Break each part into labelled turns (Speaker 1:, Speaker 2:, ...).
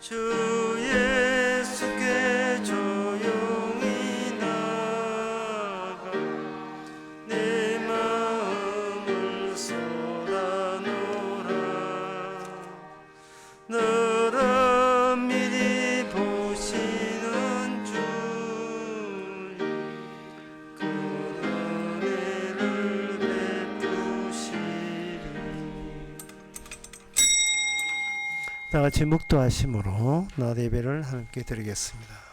Speaker 1: 주 예수께 조용히 나가 내 마음을 쏟아놓으라. 너를 미리 보시는 주님 그 은혜를 베푸시리. 다 같이 묵도하심으로 나의 예배를 함께 드리겠습니다.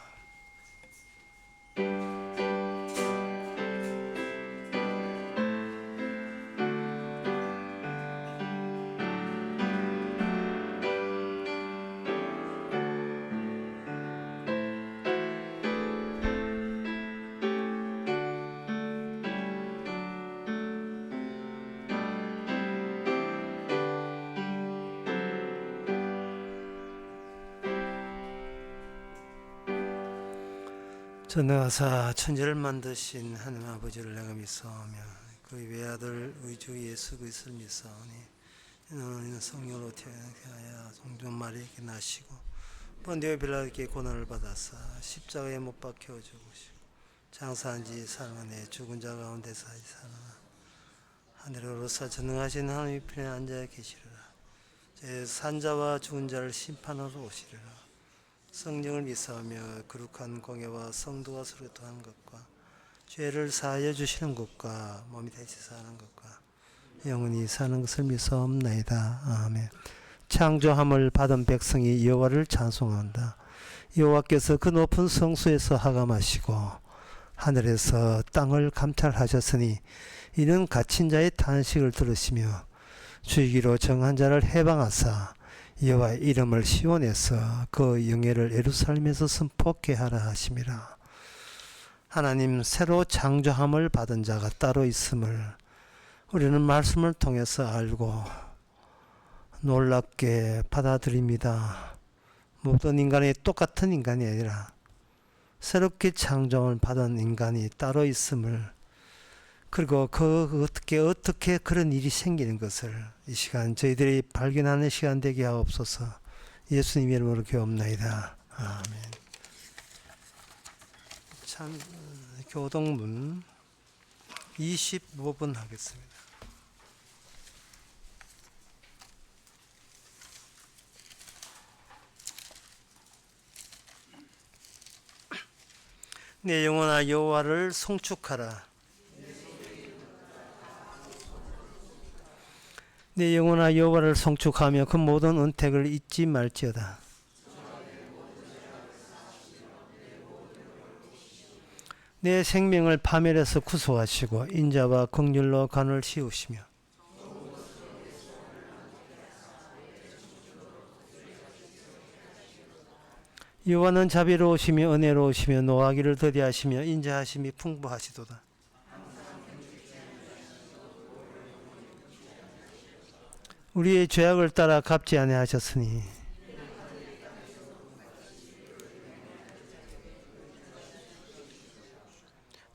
Speaker 1: 전능하사 천지를 만드신 하나님 아버지를 내가 믿사오며 그의 외아들 우리 주 예수 그리스도를 믿사오니 너는 성령으로 태어나야 성전 마리아에게 나시고 본디오 빌라도에게 고난을 받아사 십자가에 못 박혀 죽으시고 장사한 지 사흘만에 죽은 자 가운데서 살아나 하늘에 오르사 전능하신 하나님의 편에 앉아 계시리라. 제 산자와 죽은 자를 심판하러 오시리라. 성령을 믿사오며 거룩한 공예와 성도가 서로 통한 것과 죄를 사하여 주시는 것과 몸이 다시 사는 것과 영원히 사는 것을 믿사옵나이다. 아멘. 창조함을 받은 백성이 여호와를 찬송한다. 여호와께서 그 높은 성수에서 하감하시고 하늘에서 땅을 감찰하셨으니 이는 갇힌 자의 탄식을 들으시며 주이기로 정한 자를 해방하사 여호와의 이름을 시온에서 그 영예를 예루살렘에서 선포케 하라 하심이라. 하나님 새로 창조함을 받은 자가 따로 있음을 우리는 말씀을 통해서 알고 놀랍게 받아들입니다. 모든 인간이 똑같은 인간이 아니라 새롭게 창조함을 받은 인간이 따로 있음을, 그리고 어떻게 그런 일이 생기는 것을 이 시간 저희들이 발견하는 시간 되게 하옵소서. 예수님 이름으로 기도합나이다. 아멘. 참 교동문 25분 하겠습니다. 내 영혼아 여호와를 송축하라. 내 영혼아 여호와를 송축하며 그 모든 은택을 잊지 말지어다. 내 생명을 파멸해서 구속하시고 인자와 긍휼로 간을 씌우시며 여호와는 자비로우시며 은혜로우시며 노하기를 더디하시며 인자하심이 풍부하시도다. 우리의 죄악을 따라 갚지 아니하셨으니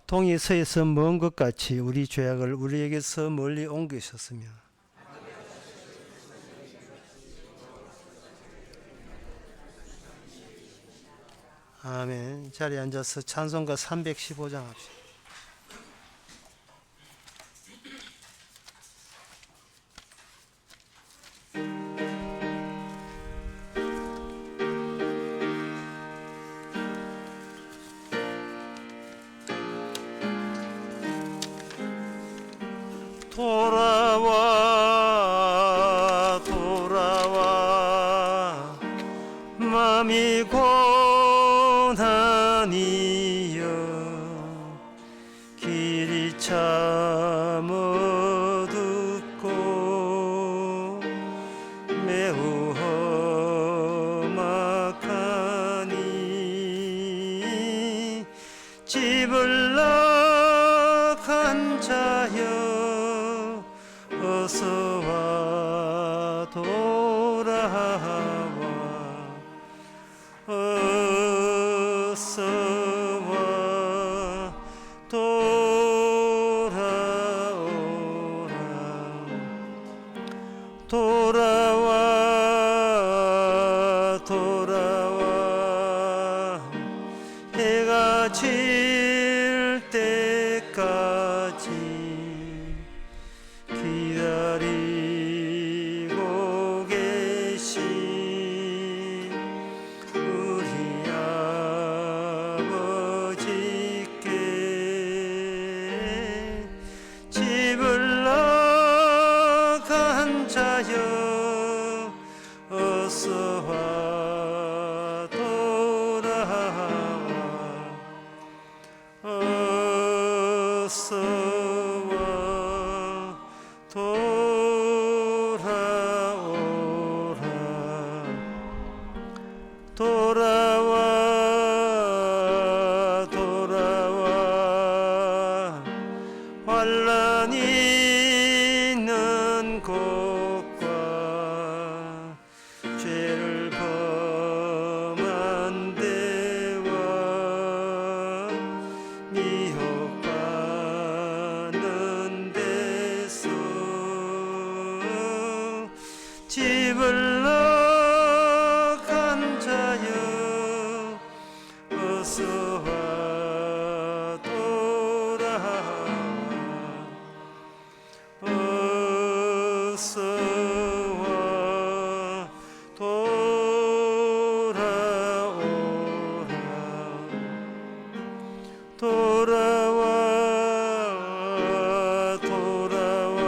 Speaker 1: 동이 서에서 먼 것 같이 우리 죄악을 우리에게서 멀리 옮기셨으며 아멘. 자리에 앉아서 찬송가 315장 합시다. 돌아와 돌아와 마음이 고난이여 길이 참 어둡고 매우 험악하니 집을 나간 자여 어서와 돌아와 어서와 돌아오라 돌아와 돌아 이루어질 때까지 기다리고 계신 우리 아버지께 집을 나간 자여 어서와 돌아와 어서와 돌아오라 돌아와 돌아와 환난이 있는 곳과 죄를 범한 데와 미혹받는 데서 집을 나간 자여 어서와 돌아와 어서와 돌아오라 돌아와 돌아와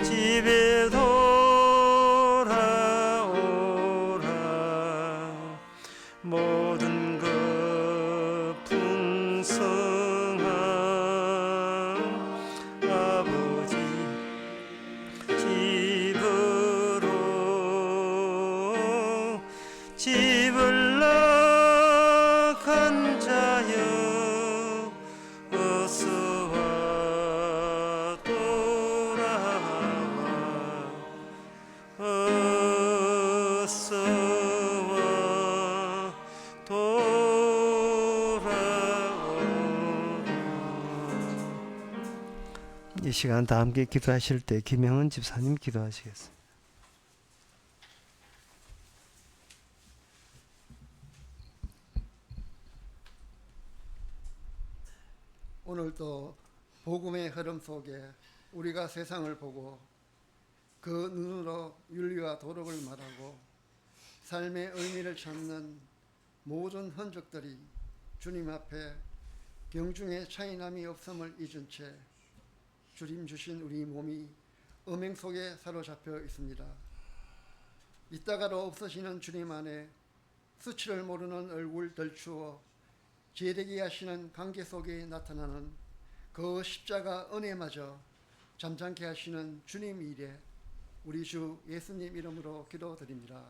Speaker 1: 집에 돌아오라 모든 것 풍성한 아버지 집으로 집을 나간 자여 어서와 돌아와 어서와 돌아오라. 이 시간 다 함께 기도하실 때 김영은 집사님 기도하시겠습니다.
Speaker 2: 오늘도 복음의 흐름 속에 우리가 세상을 보고 그 눈으로 윤리와 도덕을 말하고 삶의 의미를 찾는 모든 흔적들이 주님 앞에 경중의 차이남이 없음을 잊은 채 주님 주신 우리 몸이 음행 속에 사로잡혀 있습니다. 이따가로 없어지는 주님 안에 수치를 모르는 얼굴 덜추어 제대기 하시는 관계 속에 나타나는 그 십자가 은혜마저 잠잠케 하시는 주님 일에 우리 주 예수님 이름으로 기도드립니다.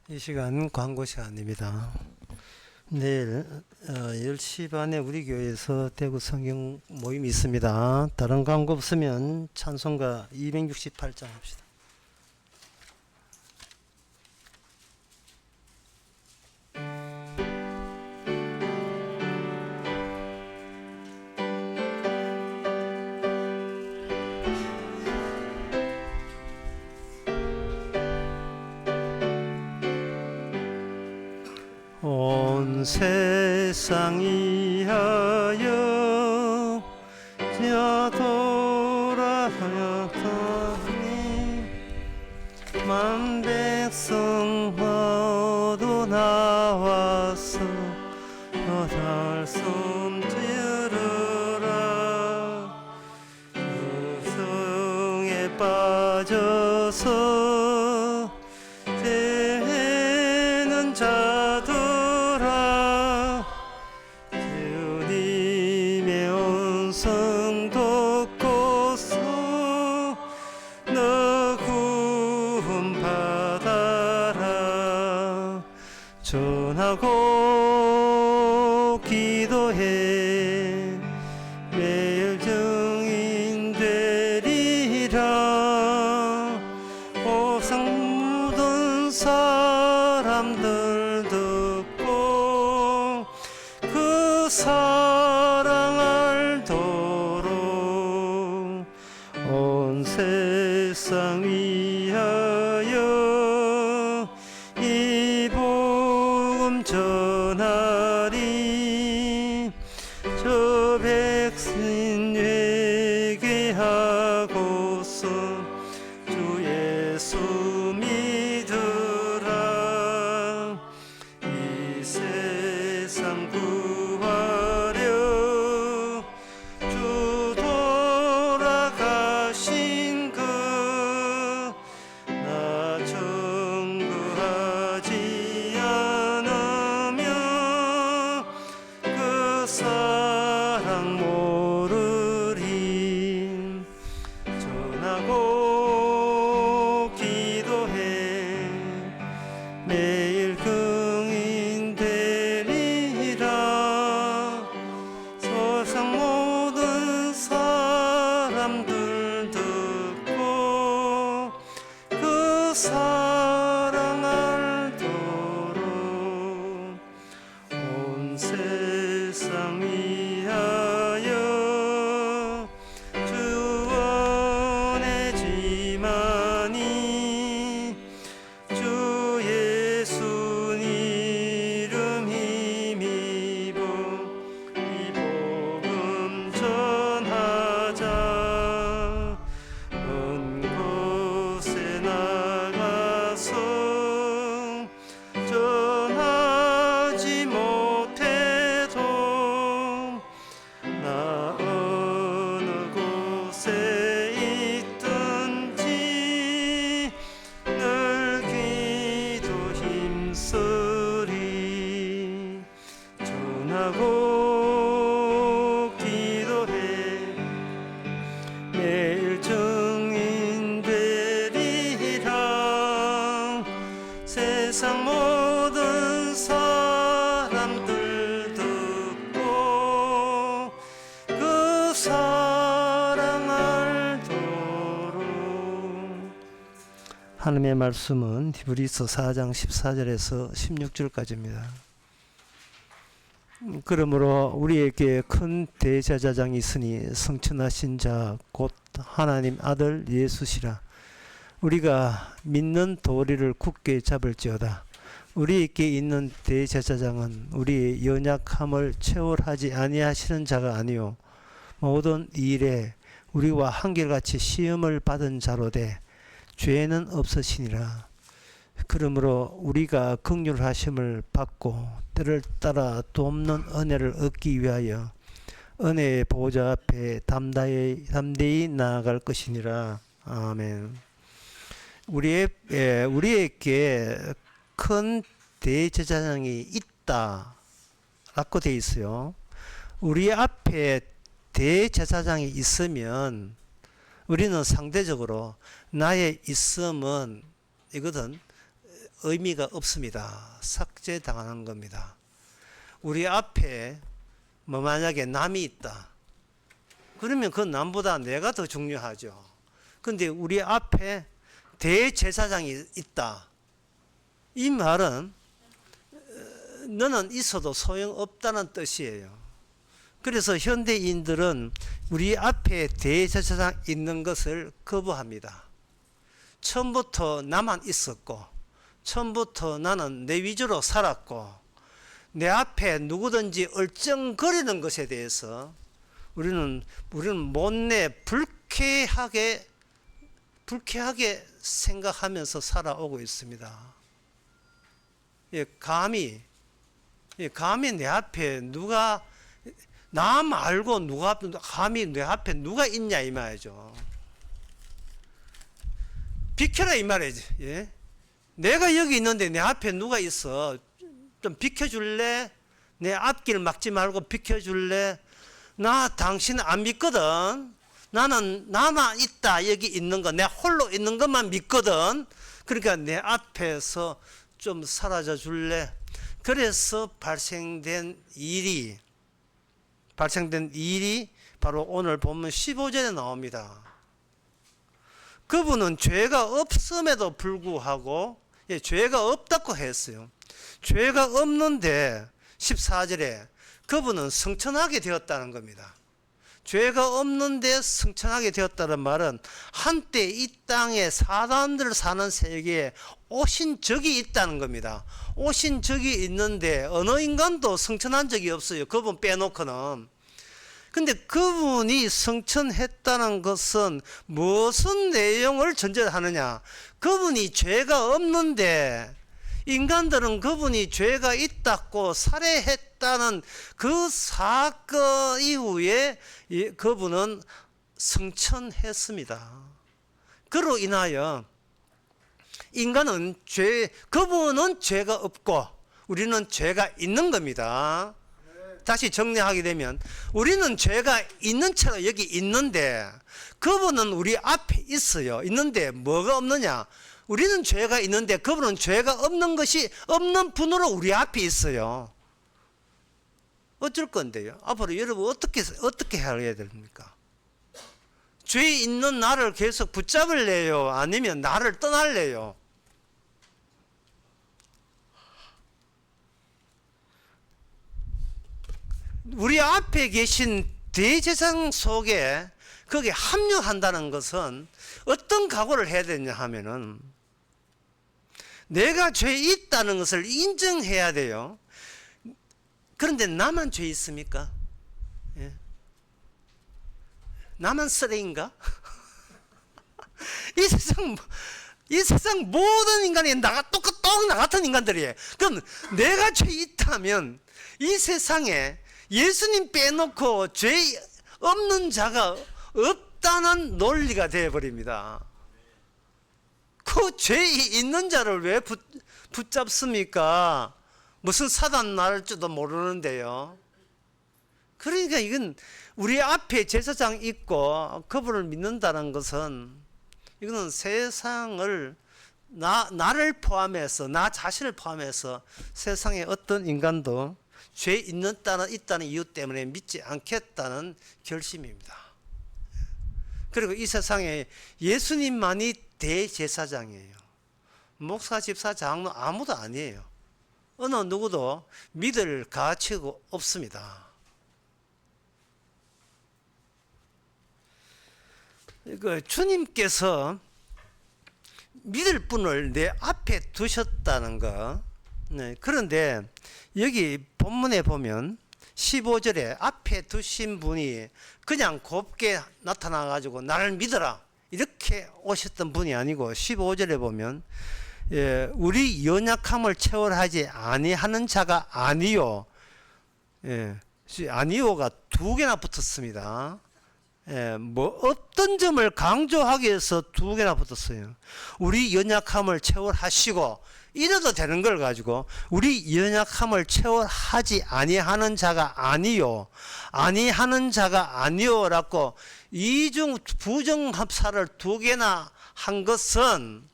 Speaker 1: 이 시간 광고 시간입니다. 내일 10시 반에 우리 교회에서 대구 성경 모임이 있습니다. 다른 광고 없으면 찬송가 268장 합시다. 온 세상이 하여 돌아하였더니 만 백성 모두 나와서 달섬 지르라 성에 빠져서 되는 자들아 주님의 온성 돕고서 너 구원 받아라 전하고 기도해 매일 증인 되리라. 보상 묻은 사람들 듣고 그 사랑 알도록 온 세상 위하여 이 복음 전하리. 저 백성 회개하고서 주 예수 믿으라. 이 세상 구하려 주 돌아가신 그 나 청구하지 않으면 그 사랑 모르리. 전하고 기도해 매일 긍인 되리라. 세상 모든 사람들 듣고 그 사랑 알도록 온 세상 위하여 주 원해지마니. 주 예수 이름 힘입어 이 복음 전하자. 온 곳에 나가서 전하지 못해도 나 어느 곳에 있든지 늘 기도 힘쓰리. 전하고 기도해 매일 증인 되리라. 세상 모든 사람들 듣고 그 사랑 알도록. 하나님의 말씀은 히브리서 4장 14절에서 16절까지입니다. 그러므로 우리에게 큰 대제사장이 있으니 성천하신 자 곧 하나님 아들 예수시라. 우리가 믿는 도리를 굳게 잡을지어다. 우리에게 있는 대제사장은 우리의 연약함을 체월하지 아니하시는 자가 아니요 모든 일에 우리와 한결같이 시험을 받은 자로되 죄는 없으시니라. 그러므로 우리가 긍휼하심을 받고 때를 따라 돕는 은혜를 얻기 위하여 은혜의 보좌 앞에 담대히 나아갈 것이니라. 아멘. 우리에게 큰 대제사장이 있다 라고 되어 있어요. 우리 앞에 대제사장이 있으면 우리는 상대적으로 나의 있음은 이거든 의미가 없습니다. 삭제당하는 겁니다. 우리 앞에 만약에 남이 있다. 그러면 그 남보다 내가 더 중요하죠. 근데 우리 앞에 대제사장이 있다. 이 말은 너는 있어도 소용없다는 뜻이에요. 그래서 현대인들은 우리 앞에 대제사장 있는 것을 거부합니다. 처음부터 나만 있었고 처음부터 나는 내 위주로 살았고 내 앞에 누구든지 얼쩡거리는 것에 대해서 우리는 못내 불쾌하게 생각하면서 살아오고 있습니다. 감히 내 앞에 누가 나 말고 감히 내 앞에 누가 있냐 이 말이죠. 비켜라 이 말이지. 예? 내가 여기 있는데 내 앞에 누가 있어. 좀 비켜줄래? 내 앞길 막지 말고 비켜줄래? 나 당신 안 믿거든. 나는 나만 있다 여기 있는 거, 내 홀로 있는 것만 믿거든. 그러니까 내 앞에서 좀 사라져 줄래? 그래서 발생된 일이 발생된 일이 바로 오늘 본문 15절에 나옵니다. 그분은 죄가 없음에도 불구하고 죄가 없다고 했어요. 죄가 없는데 14절에 그분은 성천하게 되었다는 겁니다. 죄가 없는데 성천하게 되었다는 말은 한때 이 땅에 사람들 사는 세계에 오신 적이 있다는 겁니다. 오신 적이 있는데 어느 인간도 성천한 적이 없어요. 그분 빼놓고는. 근데 그분이 성천했다는 것은 무슨 내용을 전제하느냐? 그분이 죄가 없는데 인간들은 그분이 죄가 있다고 살해했다는 그 사건 이후에 그분은 성천했습니다. 그로 인하여 인간은 그분은 죄가 없고 우리는 죄가 있는 겁니다. 다시 정리하게 되면 우리는 죄가 있는 채로 여기 있는데 그분은 우리 앞에 있어요. 있는데 뭐가 없느냐? 우리는 죄가 있는데 그분은 죄가 없는 것이 없는 분으로 우리 앞에 있어요. 어쩔 건데요? 앞으로 여러분 어떻게 해야 됩니까? 죄 있는 나를 계속 붙잡을래요? 아니면 나를 떠날래요? 우리 앞에 계신 대제사장 속에 거기에 합류한다는 것은 어떤 각오를 해야 되냐 하면은 내가 죄 있다는 것을 인정해야 돼요. 그런데 나만 죄 있습니까? 예. 나만 쓰레인가? 이 세상 모든 인간이 똑같 나 같은 인간들이에요. 그럼 내가 죄 있다면 이 세상에 예수님 빼놓고 죄 없는 자가 없다는 논리가 되어버립니다. 그 죄 있는 자를 왜 붙잡습니까? 무슨 사단 날지도 모르는데요. 그러니까 이건 우리 앞에 제사장 있고 그분을 믿는다는 것은 이거는 세상을 나를 포함해서 나 자신을 포함해서 세상의 어떤 인간도 죄 있다는 이유 때문에 믿지 않겠다는 결심입니다. 그리고 이 세상에 예수님만이 대제사장이에요. 목사, 집사, 장로 아무도 아니에요. 어느 누구도 믿을 가치가 없습니다. 주님께서 믿을 분을 내 앞에 두셨다는 것. 네, 그런데 여기 본문에 보면 15절에 앞에 두신 분이 그냥 곱게 나타나 가지고 나를 믿어라 이렇게 오셨던 분이 아니고 15절에 보면 우리 연약함을 채워하지 아니하는 자가 아니요. 아니요가 두 개나 붙었습니다. 뭐 어떤 점을 강조하기 위해서 두 개나 붙었어요. 우리 연약함을 채워하시고 이래도 되는 걸 가지고 우리 연약함을 채워하지 아니하는 자가 아니요. 아니하는 자가 아니요라고 이중 부정합사를 두 개나 한 것은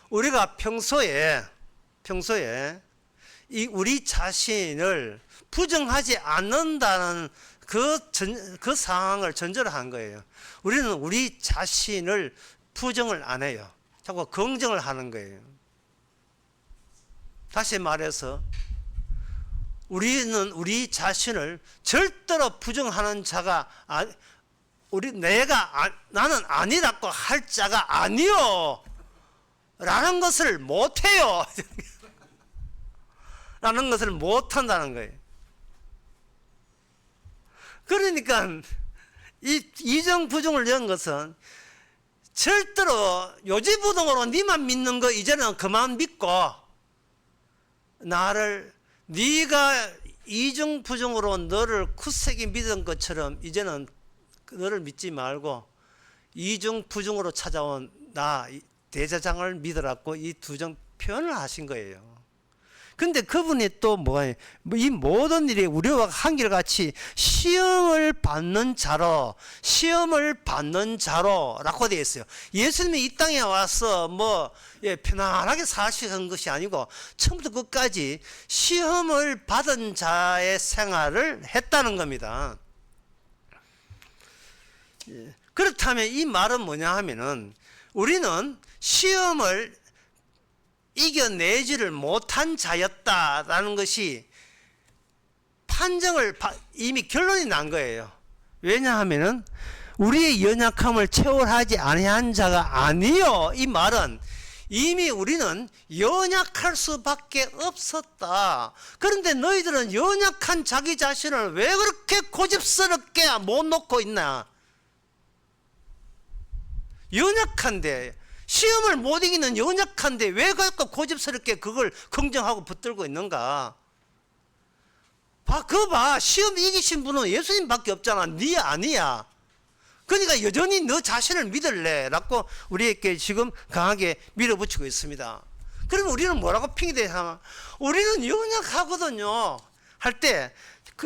Speaker 1: 우리가 평소에 이 우리 자신을 부정하지 않는다는 그 상황을 전제로 한 거예요. 우리는 우리 자신을 부정을 안 해요. 자꾸 긍정을 하는 거예요. 다시 말해서 우리는 우리 자신을 절대로 부정하는 자가 나는 아니라고 할 자가 아니요 라는 것을 못해요. 라는 것을 못한다는 거예요. 그러니까 이 이정 부정을 연 것은 절대로 요지부동으로 니만 믿는 거 이제는 그만 믿고 네가 이중부정으로 너를 굳세게 믿은 것처럼 이제는 너를 믿지 말고 이중부정으로 찾아온 나 대제사장을 믿으라고 이 두 정 표현을 하신 거예요. 근데 그분이 또 뭐가, 이 모든 일이 우리와 한결같이 시험을 받는 자로 라고 되어 있어요. 예수님이 이 땅에 와서 편안하게 사시는 것이 아니고 처음부터 끝까지 시험을 받은 자의 생활을 했다는 겁니다. 그렇다면 이 말은 뭐냐 하면은, 우리는 시험을 이겨내지를 못한 자였다라는 것이 판정을 이미 결론이 난 거예요. 왜냐하면은 우리의 연약함을 체월하지 아니한 자가 아니요. 이 말은 이미 우리는 연약할 수밖에 없었다. 그런데 너희들은 연약한 자기 자신을 왜 그렇게 고집스럽게 못 놓고 있나? 연약한데, 시험을 못 이기는 연약한데 왜 그렇게 고집스럽게 그걸 긍정하고 붙들고 있는가? 그거 봐. 시험 이기신 분은 예수님밖에 없잖아. 네 아니야. 그러니까 여전히 너 자신을 믿을래? 라고 우리에게 지금 강하게 밀어붙이고 있습니다. 그러면 우리는 뭐라고 핑계대냐? 우리는 연약하거든요. 할 때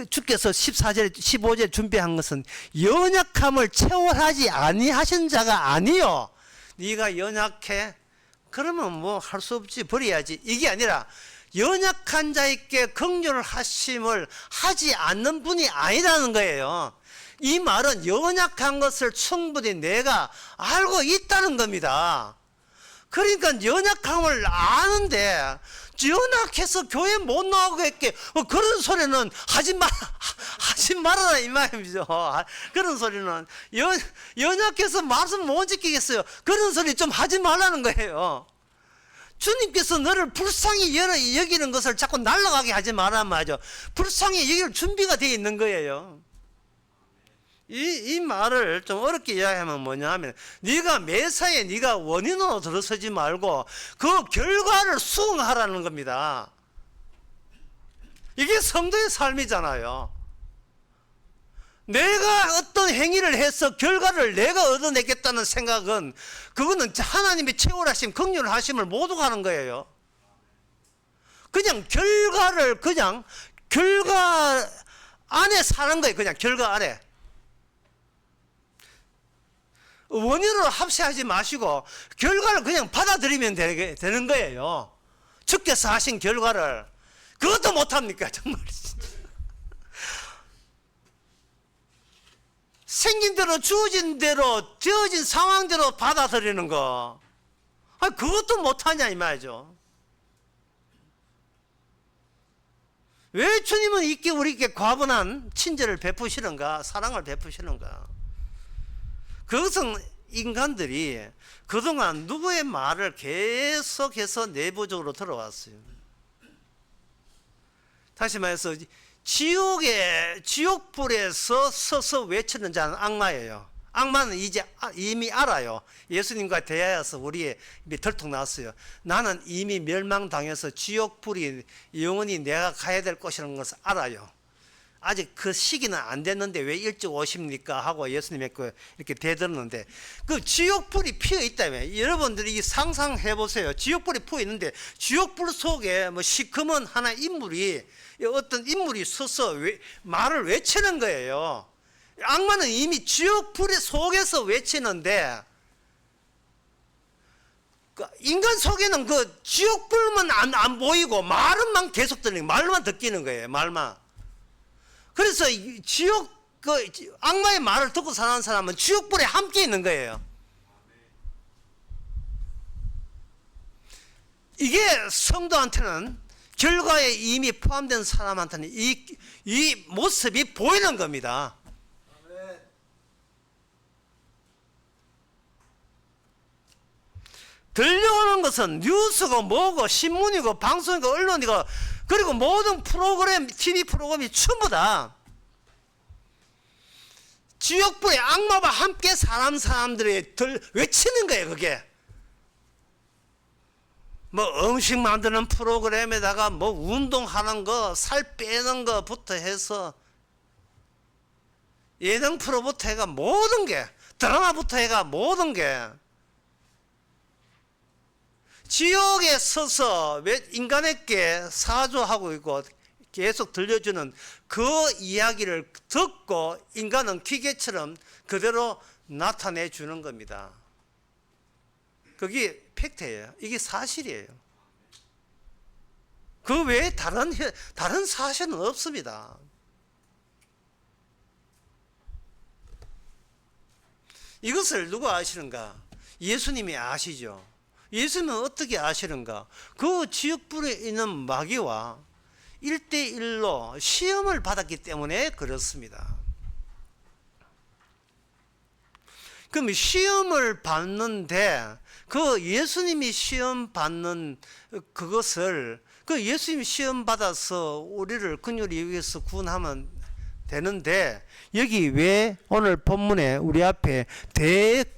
Speaker 1: 주께서 14절, 15절 준비한 것은 연약함을 체월하지 아니하신 자가 아니요. 네가 연약해? 그러면 뭐 할 수 없지, 버려야지. 이게 아니라 연약한 자에게 긍휼을 하심을 하지 않는 분이 아니라는 거예요. 이 말은 연약한 것을 충분히 내가 알고 있다는 겁니다. 그러니까 연약함을 아는데 연약해서 교회 못 나오겠게 그런 소리는 하지 말아라 이 말이죠. 그런 소리는 연약해서 말씀 못 지키겠어요. 그런 소리 좀 하지 말라는 거예요. 주님께서 너를 불쌍히 여기는 것을 자꾸 날아가게 하지 말란 말이죠. 불쌍히 여길 준비가 되어 있는 거예요. 이 말을 좀 어렵게 이야기하면 뭐냐 하면, 네가 매사에 네가 원인으로 들어서지 말고 그 결과를 수긍하라는 겁니다. 이게 성도의 삶이잖아요. 내가 어떤 행위를 해서 결과를 내가 얻어내겠다는 생각은, 그거는 하나님의 채월하심, 긍휼하심을 못 오가는 거예요. 그냥 결과 안에 사는 거예요. 그냥 결과 안에. 원인으로 합세하지 마시고 결과를 그냥 받아들이면 되는 거예요. 주께서 하신 결과를. 그것도 못합니까? 정말 생긴 대로, 주어진 대로, 되어진 상황대로 받아들이는 거, 그것도 못하냐 이 말이죠. 왜 주님은 우리에게 과분한 친절을 베푸시는가, 사랑을 베푸시는가? 그것은 인간들이 그동안 누구의 말을 계속해서 내부적으로 들어왔어요. 다시 말해서 지옥불에서 서서 외치는 자는 악마예요. 악마는 이미 알아요. 예수님과 대하여서 우리의 입이 덜컥 나왔어요. 나는 이미 멸망당해서 지옥불이 영원히 내가 가야 될 것이라는 것을 알아요. 아직 그 시기는 안 됐는데 왜 일찍 오십니까? 하고 예수님의 이렇게 대들었는데, 그 지옥불이 피어 있다며. 여러분들이 상상해 보세요. 지옥불이 피어 있는데 지옥불 속에 시커먼 하나 어떤 인물이 서서 말을 외치는 거예요. 악마는 이미 지옥불 속에서 외치는데, 인간 속에는 그 지옥불만 안 보이고 말만 계속 들리는, 말만 듣기는 거예요. 말만. 그래서 악마의 말을 듣고 사는 사람은 지옥불에 함께 있는 거예요. 이게 성도한테는, 결과에 이미 포함된 사람한테는 이 모습이 보이는 겁니다. 들려오는 것은 뉴스고 뭐고 신문이고 방송이고 언론이고, 그리고 모든 프로그램, TV 프로그램이 전부 다 지옥불의 악마와 함께 사람들이 외치는 거예요. 그게 음식 만드는 프로그램에다가 운동하는 거, 살 빼는 거부터 해서 예능 프로부터 해가 모든 게, 드라마부터 해가 모든 게 지옥에 서서 왜 인간에게 사조하고 있고 계속 들려주는 그 이야기를 듣고 인간은 기계처럼 그대로 나타내 주는 겁니다. 그게 팩트예요. 이게 사실이에요. 그 외에 다른 사실은 없습니다. 이것을 누가 아시는가? 예수님이 아시죠. 예수님은 어떻게 아시는가? 그 지옥불에 있는 마귀와 1대1로 시험을 받았기 때문에 그렇습니다. 그럼 시험을 받는데 그 예수님이 시험 받는 그것을 그 예수님이 시험 받아서 우리를 긍휼히 여기서 구원하면 되는데 여기 왜 오늘 본문에 우리 앞에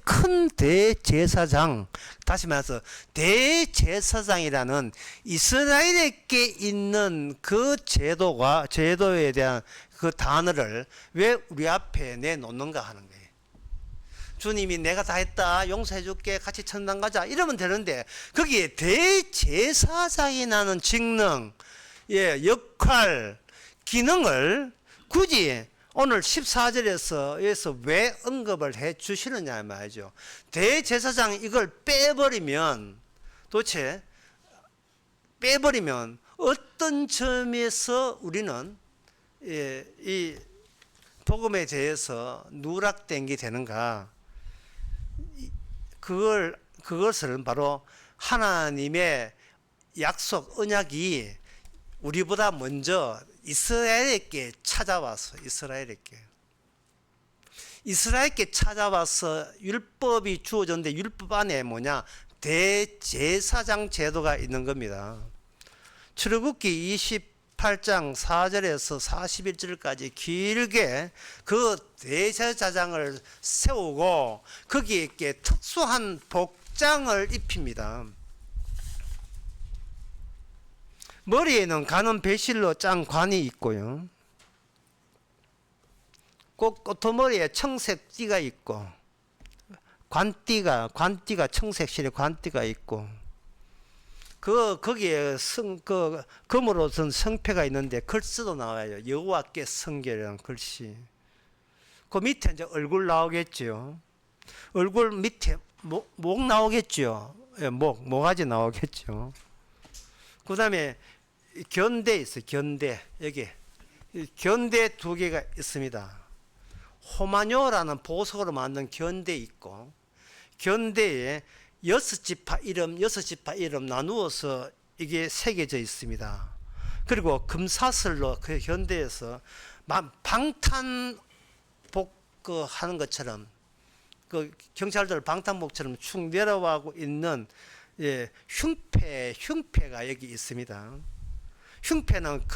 Speaker 1: 큰 대제사장, 다시 말해서 대제사장이라는 이스라엘에게 있는 그 제도에 대한 그 단어를 왜 우리 앞에 내놓는가 하는 거예요. 주님이 내가 다 했다, 용서해 줄게, 같이 천당 가자 이러면 되는데 거기에 대제사장이라는 직능, 역할, 기능을 굳이 오늘 14절에서 왜 언급을 해 주시느냐 말이죠. 대제사장이 이걸 빼버리면 도대체 어떤 점에서 우리는 이 복음에 대해서 누락된 게 되는가? 그것을 바로 하나님의 약속 언약이 우리보다 먼저 이스라엘에게 찾아와서 이스라엘에게 찾아와서 율법이 주어졌는데 율법 안에 뭐냐? 대제사장 제도가 있는 겁니다. 출애굽기 28장 4절에서 41절까지 길게 그 대제사장을 세우고 거기에 특수한 복장을 입힙니다. 머리에는 가는 배실로 짠 관이 있고요. 꼭 꼬투머리에 청색 띠가 있고 관띠가 청색실에 관띠가 있고 거기에 금으로 든 성패가 있는데 글씨도 나와요. 여호와께 성결이라는 글씨. 그 밑에 이제 얼굴 나오겠죠. 얼굴 밑에 목 나오겠죠. 모가지 나오겠죠. 그 다음에 견대 있어요. 여기 견대 2개가 있습니다. 호마뇨라는 보석으로 만든 견대 있고 견대에 6지파 이름 나누어서 이게 새겨져 있습니다. 그리고 금사슬로 그 견대에서 방탄복 하는 것처럼 그 경찰들 방탄복처럼 축 내려가고 있는 흉패가 여기 있습니다. 흉패는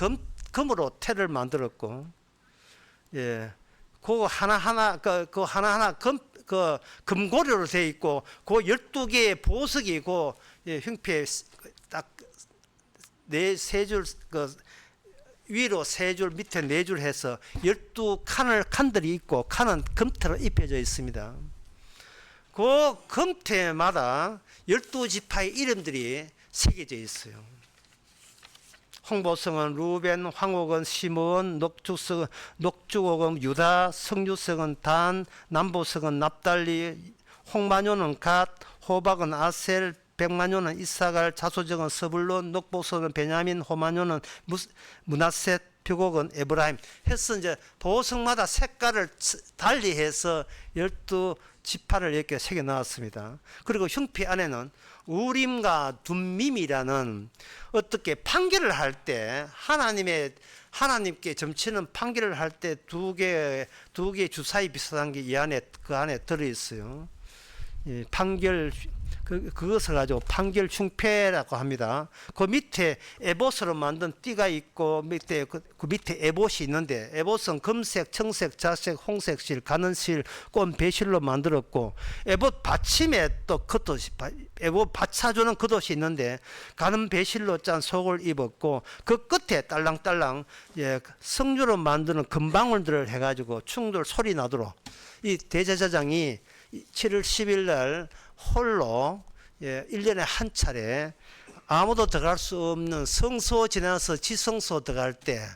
Speaker 1: 금으로 태를 만들었고, 그거 하나하나 금고리로 되어 있고, 그 12개의 보석이 그 흉패에 딱 세 줄, 위로 3줄, 밑에 4줄 해서 12칸들이 있고, 칸은 금태로 입혀져 있습니다. 그 금태마다 12지파의 이름들이 새겨져 있어요. 홍보성은 루벤, 황옥은 시므온, 녹주옥은 유다, 성유성은 단, 남보성은 납달리, 홍마뇨는 갓, 호박은 아셀, 백마뇨는 이사갈, 자소정은 서불론, 녹보성은 베냐민, 호마뇨는 므낫셋, 표곡은 에브라임 해서 이제 보석마다 색깔을 달리해서 12지파를 이렇게 새겨 나왔습니다. 그리고 흉패 안에는 우림과 둠밈이라는 어떻게 판결을 할 때 하나님께 점치는 판결을 할 때 두 개 주사위 비슷한 게 그 안에 들어 있어요. 판결 그것을 가지고 판결 흉패라고 합니다. 그 밑에 에봇으로 만든 띠가 있고 밑에 그 밑에 에봇이 있는데 에봇은 금색, 청색, 자색, 홍색 실, 가는 실, 꽃 배실로 만들었고 에봇 받침에 또 겉옷이 에봇 받쳐주는 겉옷이 있는데 가는 배실로 짠 속을 입었고 그 끝에 딸랑딸랑 성주로 만드는 금방울들을 해가지고 충돌 소리 나도록 이 대제사장이 7월 10일 날 홀로 1년에 한 차례 아무도 들어갈 수 없는 성소 지나서 지성소 들어갈 때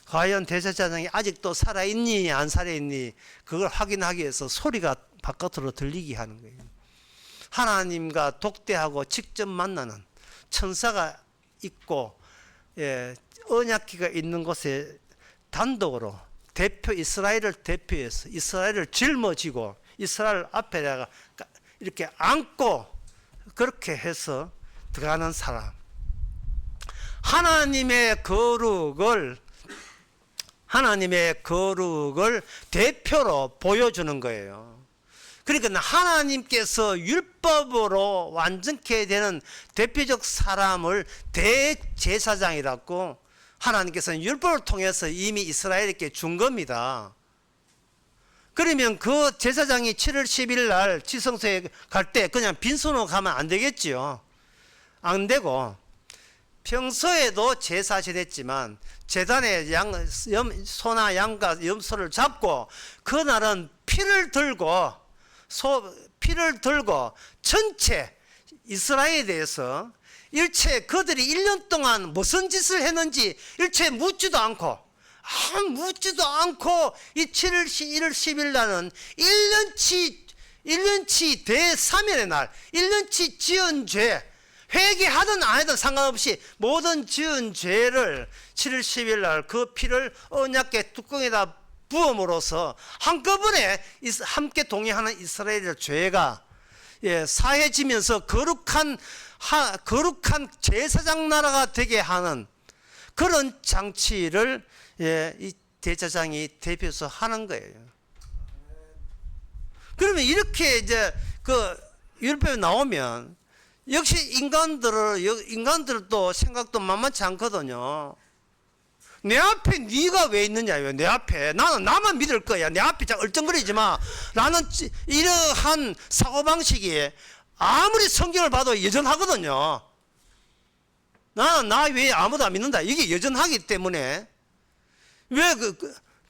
Speaker 1: 과연 대제사장이 아직도 살아있니 안 살아있니 그걸 확인하기 위해서 소리가 바깥으로 들리게 하는 거예요. 하나님과 독대하고 직접 만나는 천사가 있고 언약궤가 있는 곳에 단독으로 이스라엘을 대표해서 이스라엘을 짊어지고 이스라엘 앞에다가 이렇게 안고 그렇게 해서 들어가는 사람. 하나님의 거룩을 대표로 보여주는 거예요. 그러니까 하나님께서 율법으로 완전케 되는 대표적 사람을 대제사장이라고 하나님께서는 율법을 통해서 이미 이스라엘에게 준 겁니다. 그러면 그 제사장이 7월 10일 날 지성소에 갈 때 그냥 빈손으로 가면 안 되겠지요. 안 되고 평소에도 제사 지냈지만 제단에 소나 양과 염소를 잡고 그날은 피를 들고 전체 이스라엘에 대해서 일체 그들이 1년 동안 무슨 짓을 했는지 일체 묻지도 않고 이 7월 1월 10일 날은 1년치 대사면의 날 1년치 지은 죄 회개하든 안 하든 상관없이 모든 지은 죄를 7월 10일 날 그 피를 언약궤 뚜껑에다 부음으로써 한꺼번에 함께 동의하는 이스라엘의 죄가 사해지면서 거룩한 제사장 나라가 되게 하는 그런 장치를 이 대제사장이 대표해서 하는 거예요. 그러면 이렇게 이제 그 율법에 나오면 역시 인간들도 생각도 만만치 않거든요. 내 앞에 네가 왜 있느냐요. 내 앞에 나는 나만 믿을 거야. 내 앞에 얼쩡거리지 마. 라는 이러한 사고방식이 아무리 성경을 봐도 여전하거든요. 나 왜 아무도 안 믿는다. 이게 여전하기 때문에 왜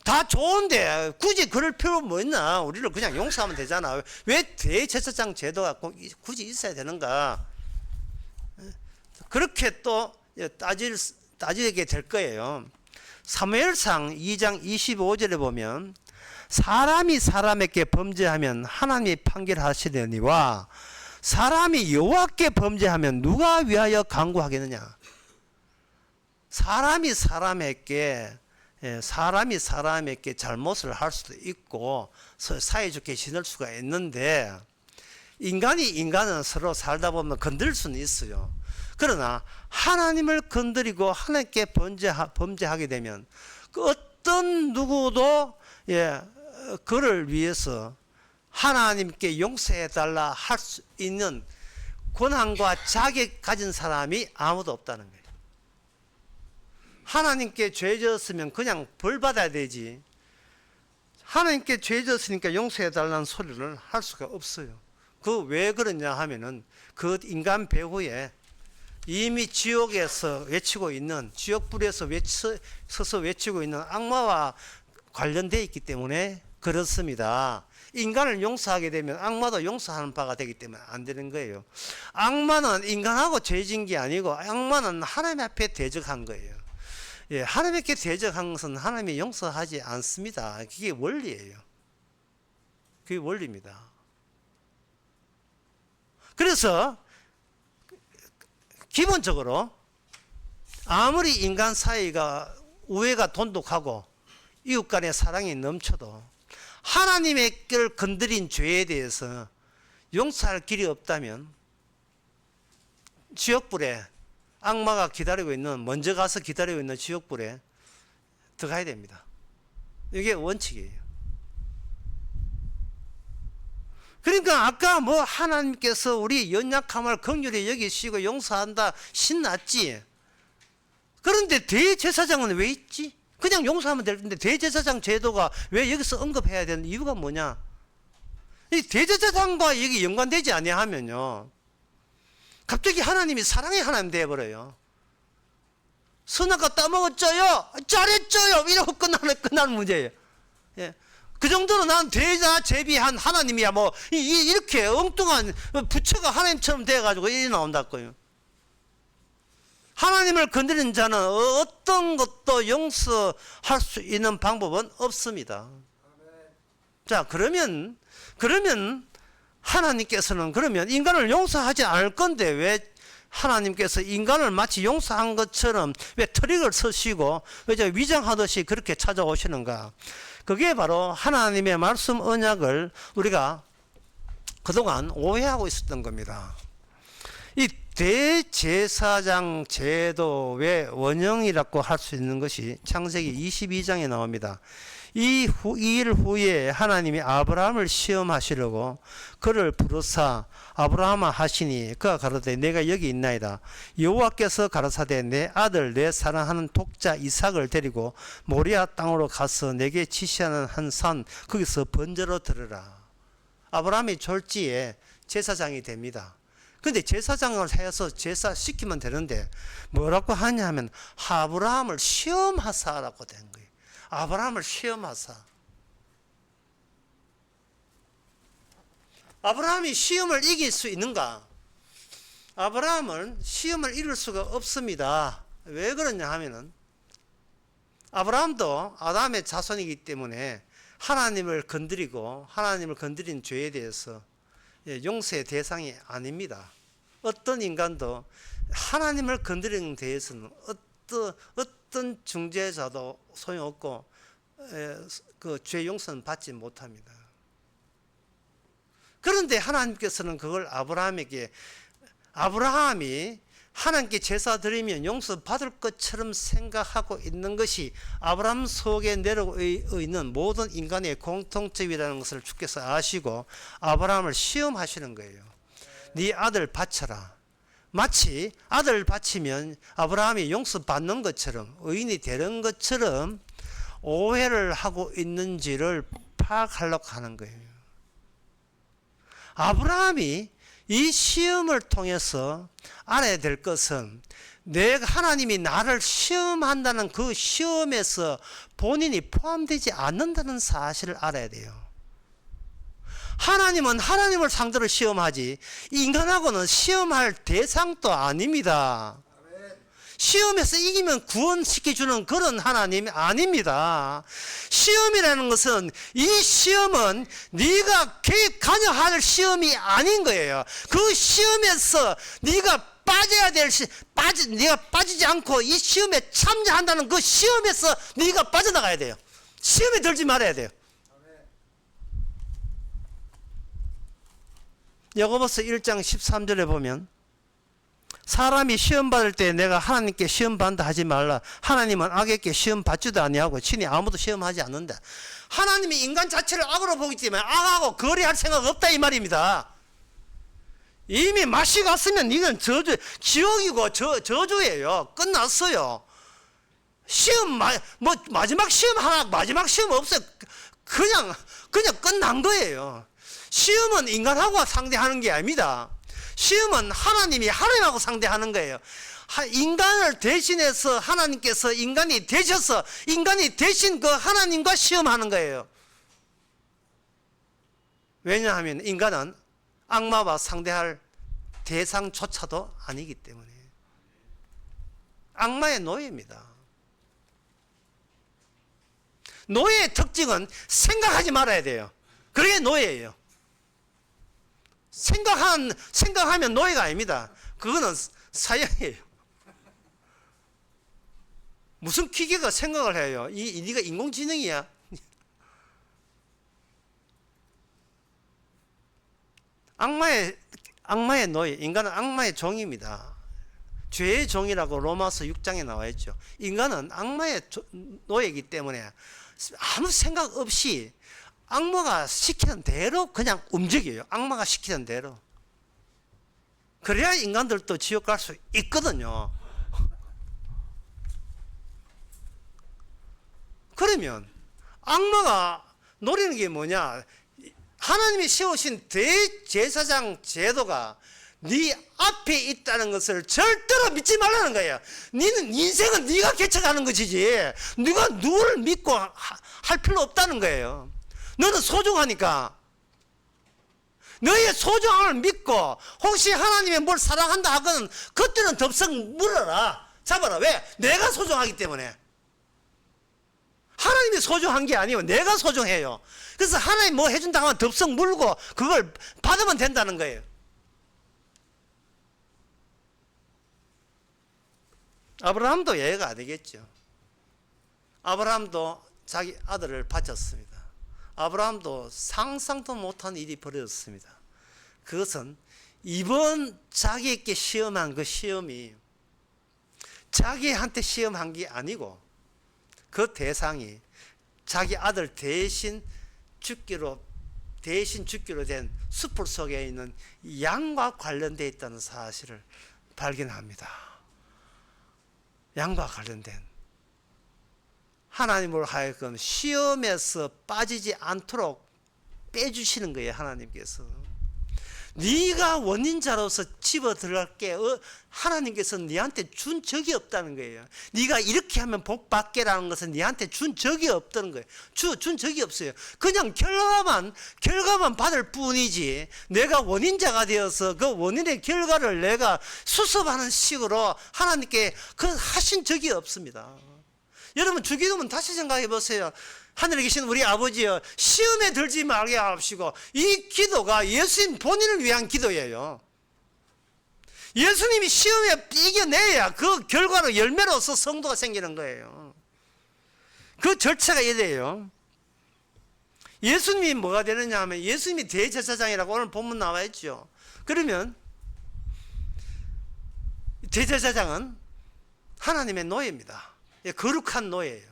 Speaker 1: 다 좋은데 굳이 그럴 필요 뭐 있나. 우리를 그냥 용서하면 되잖아. 왜 대제사장 제도가 꼭 굳이 있어야 되는가. 그렇게 또 따지게 될 거예요. 사무엘상 2장 25절에 보면 사람이 사람에게 범죄하면 하나님이 판결하시려니와 사람이 여호와께 범죄하면 누가 위하여 강구하겠느냐. 사람이 사람에게 잘못을 할 수도 있고 사이좋게 지낼 수가 있는데 인간은 서로 살다 보면 건들 수는 있어요. 그러나 하나님을 건드리고 하나님께 범죄하게 되면 그 어떤 누구도 그를 위해서 하나님께 용서해달라 할 수 있는 권한과 자격 가진 사람이 아무도 없다는 거예요. 하나님께 죄 지었으면 그냥 벌 받아야 되지. 하나님께 죄 지었으니까 용서해달라는 소리를 할 수가 없어요. 그 왜 그러냐 하면은 그 인간 배후에 이미 지옥에서 외치고 있는 지옥불에서 서서 외치고 있는 악마와 관련되어 있기 때문에 그렇습니다. 인간을 용서하게 되면 악마도 용서하는 바가 되기 때문에 안 되는 거예요. 악마는 인간하고 죄진 게 아니고 악마는 하나님 앞에 대적한 거예요. 하나님께 대적한 것은 하나님이 용서하지 않습니다. 그게 원리예요. 그게 원리입니다. 그래서 기본적으로 아무리 인간 사이가 우애가 돈독하고 이웃 간의 사랑이 넘쳐도 하나님의 걸 건드린 죄에 대해서 용서할 길이 없다면 지옥불에 악마가 기다리고 있는, 먼저 가서 기다리고 있는 지옥불에 들어가야 됩니다. 이게 원칙이에요. 그러니까 아까 뭐 하나님께서 우리 연약함을 긍휼히 여기시고 용서한다 신났지. 그런데 대제사장은 왜 있지? 그냥 용서하면 될 텐데 대제사장 제도가 왜 여기서 언급해야 되는 이유가 뭐냐? 이 대제사장과 이게 연관되지 아니하면요, 갑자기 하나님이 사랑의 하나님 되어버려요. 선악과 따먹었죠요? 잘했죠요? 이러고 끝나는 문제예요. 그 정도로 난 대자 제비한 하나님이야. 뭐 이렇게 엉뚱한 부처가 하나님처럼 돼가지고 이리 나온다고요. 하나님을 건드리는 자는 어떤 것도 용서할 수 있는 방법은 없습니다. 자, 그러면 하나님께서는 그러면 인간을 용서하지 않을 건데 왜 하나님께서 인간을 마치 용서한 것처럼 왜 트릭을 쓰시고 왜 위장하듯이 그렇게 찾아오시는가? 그게 바로 하나님의 말씀 언약을 우리가 그동안 오해하고 있었던 겁니다. 이 대제사장 제도의 원형이라고 할 수 있는 것이 창세기 22장에 나옵니다. 이 일 후에 하나님이 아브라함을 시험하시려고 그를 부르사 아브라함아 하시니 그가 가로되 내가 여기 있나이다. 여호와께서 가라사대 내 아들 내 사랑하는 독자 이삭을 데리고 모리아 땅으로 가서 내게 지시하는 한 산 거기서 번제로 드려라. 아브라함이 졸지에 제사장이 됩니다. 근데 제사장을 해서 제사 시키면 되는데 뭐라고 하냐면 아브라함을 시험하사라고 된 거예요. 아브라함을 시험하사. 아브라함이 시험을 이길 수 있는가? 아브라함은 시험을 이길 수가 없습니다. 왜 그러냐 하면은 아브라함도 아담의 자손이기 때문에 하나님을 건드리고 하나님을 건드린 죄에 대해서 용서의 대상이 아닙니다. 어떤 인간도 하나님을 건드리는 데 대해서는 어떤 중재자도 소용없고 그 죄 용서는 받지 못합니다. 그런데 하나님께서는 그걸 아브라함이 하나님께 제사 드리면 용서받을 것처럼 생각하고 있는 것이 아브라함 속에 내려오고 있는 모든 인간의 공통점이라는 것을 주께서 아시고 아브라함을 시험하시는 거예요. 네 아들 바쳐라. 마치 아들 바치면 아브라함이 용서받는 것처럼 의인이 되는 것처럼 오해를 하고 있는지를 파악하려고 하는 거예요. 아브라함이 이 시험을 통해서 알아야 될 것은 내가 하나님이 나를 시험한다는 그 시험에서 본인이 포함되지 않는다는 사실을 알아야 돼요. 하나님은 하나님을 상대로 시험하지 인간하고는 시험할 대상도 아닙니다. 시험에서 이기면 구원시켜주는 그런 하나님이 아닙니다. 시험이라는 것은 이 시험은 네가 관여할 시험이 아닌 거예요. 그 시험에서 네가 빠져야 될 네가 빠지지 않고 이 시험에 참여한다는 그 시험에서 네가 빠져나가야 돼요. 시험에 들지 말아야 돼요. 야고보서 1장 13절에 보면 사람이 시험 받을 때 내가 하나님께 시험 받는다 하지 말라. 하나님은 악에게 시험 받지도 아니하고 친히 아무도 시험하지 않는다. 하나님이 인간 자체를 악으로 보기 때문에 악하고 거래할 생각 없다 이 말입니다. 이미 맛이 갔으면 이건 지옥이고 저주예요. 끝났어요. 시험 마지막 시험 없어요. 그냥 끝난 거예요. 시험은 인간하고 상대하는 게 아닙니다. 시험은 하나님하고 상대하는 거예요. 인간을 대신해서 하나님께서 인간이 되셔서 인간이 대신 그 하나님과 시험하는 거예요. 왜냐하면 인간은 악마와 상대할 대상조차도 아니기 때문에 악마의 노예입니다. 노예의 특징은 생각하지 말아야 돼요. 그게 노예예요. 생각하면 노예가 아닙니다. 그거는 사형이에요. 무슨 기계가 생각을 해요? 네가 인공지능이야? 악마의 노예, 인간은 악마의 종입니다. 죄의 종이라고 로마서 6장에 나와 있죠. 인간은 악마의 노예이기 때문에 아무 생각 없이 악마가 시키는 대로 그냥 움직여요. 악마가 시키는 대로. 그래야 인간들도 지옥 갈 수 있거든요. 그러면 악마가 노리는 게 뭐냐? 하나님이 세우신 대제사장 제도가 네 앞에 있다는 것을 절대로 믿지 말라는 거예요. 너는 인생은 네가 개척하는 것이지 네가 누구를 믿고 할 필요 없다는 거예요. 너는 소중하니까. 너의 소중함을 믿고 혹시 하나님이 뭘 사랑한다 하거든 그때는 덥석 물어라. 잡아라. 왜? 내가 소중하기 때문에. 하나님이 소중한 게 아니고 내가 소중해요. 그래서 하나님 뭐 해준다 하면 덥석 물고 그걸 받으면 된다는 거예요. 아브라함도 예외가 아니겠죠. 아브라함도 자기 아들을 바쳤습니다. 아브라함도 상상도 못한 일이 벌어졌습니다. 그것은 이번 자기에게 시험한 그 시험이 자기한테 시험한 게 아니고 그 대상이 자기 아들 대신 죽기로 된 숯불 속에 있는 양과 관련되어 있다는 사실을 발견합니다. 양과 관련된 하나님으로 하여금 시험에서 빠지지 않도록 빼주시는 거예요. 하나님께서 네가 원인자로서 집어 들어갈게 하나님께서 네한테 준 적이 없다는 거예요. 네가 이렇게 하면 복 받게라는 것은 네한테 준 적이 없다는 거예요. 준 적이 없어요. 그냥 결과만 받을 뿐이지 내가 원인자가 되어서 그 원인의 결과를 내가 수습하는 식으로 하나님께 그 하신 적이 없습니다. 여러분 주기도문 다시 생각해 보세요. 하늘에 계신 우리 아버지여 시험에 들지 말게 하옵시고. 이 기도가 예수님 본인을 위한 기도예요. 예수님이 시험에 이겨내야 그 결과로 열매로서 성도가 생기는 거예요. 그 절차가 이래요. 예수님이 뭐가 되느냐 하면 예수님이 대제사장이라고 오늘 본문 나와 있죠. 그러면 대제사장은 하나님의 노예입니다. 거룩한 노예예요.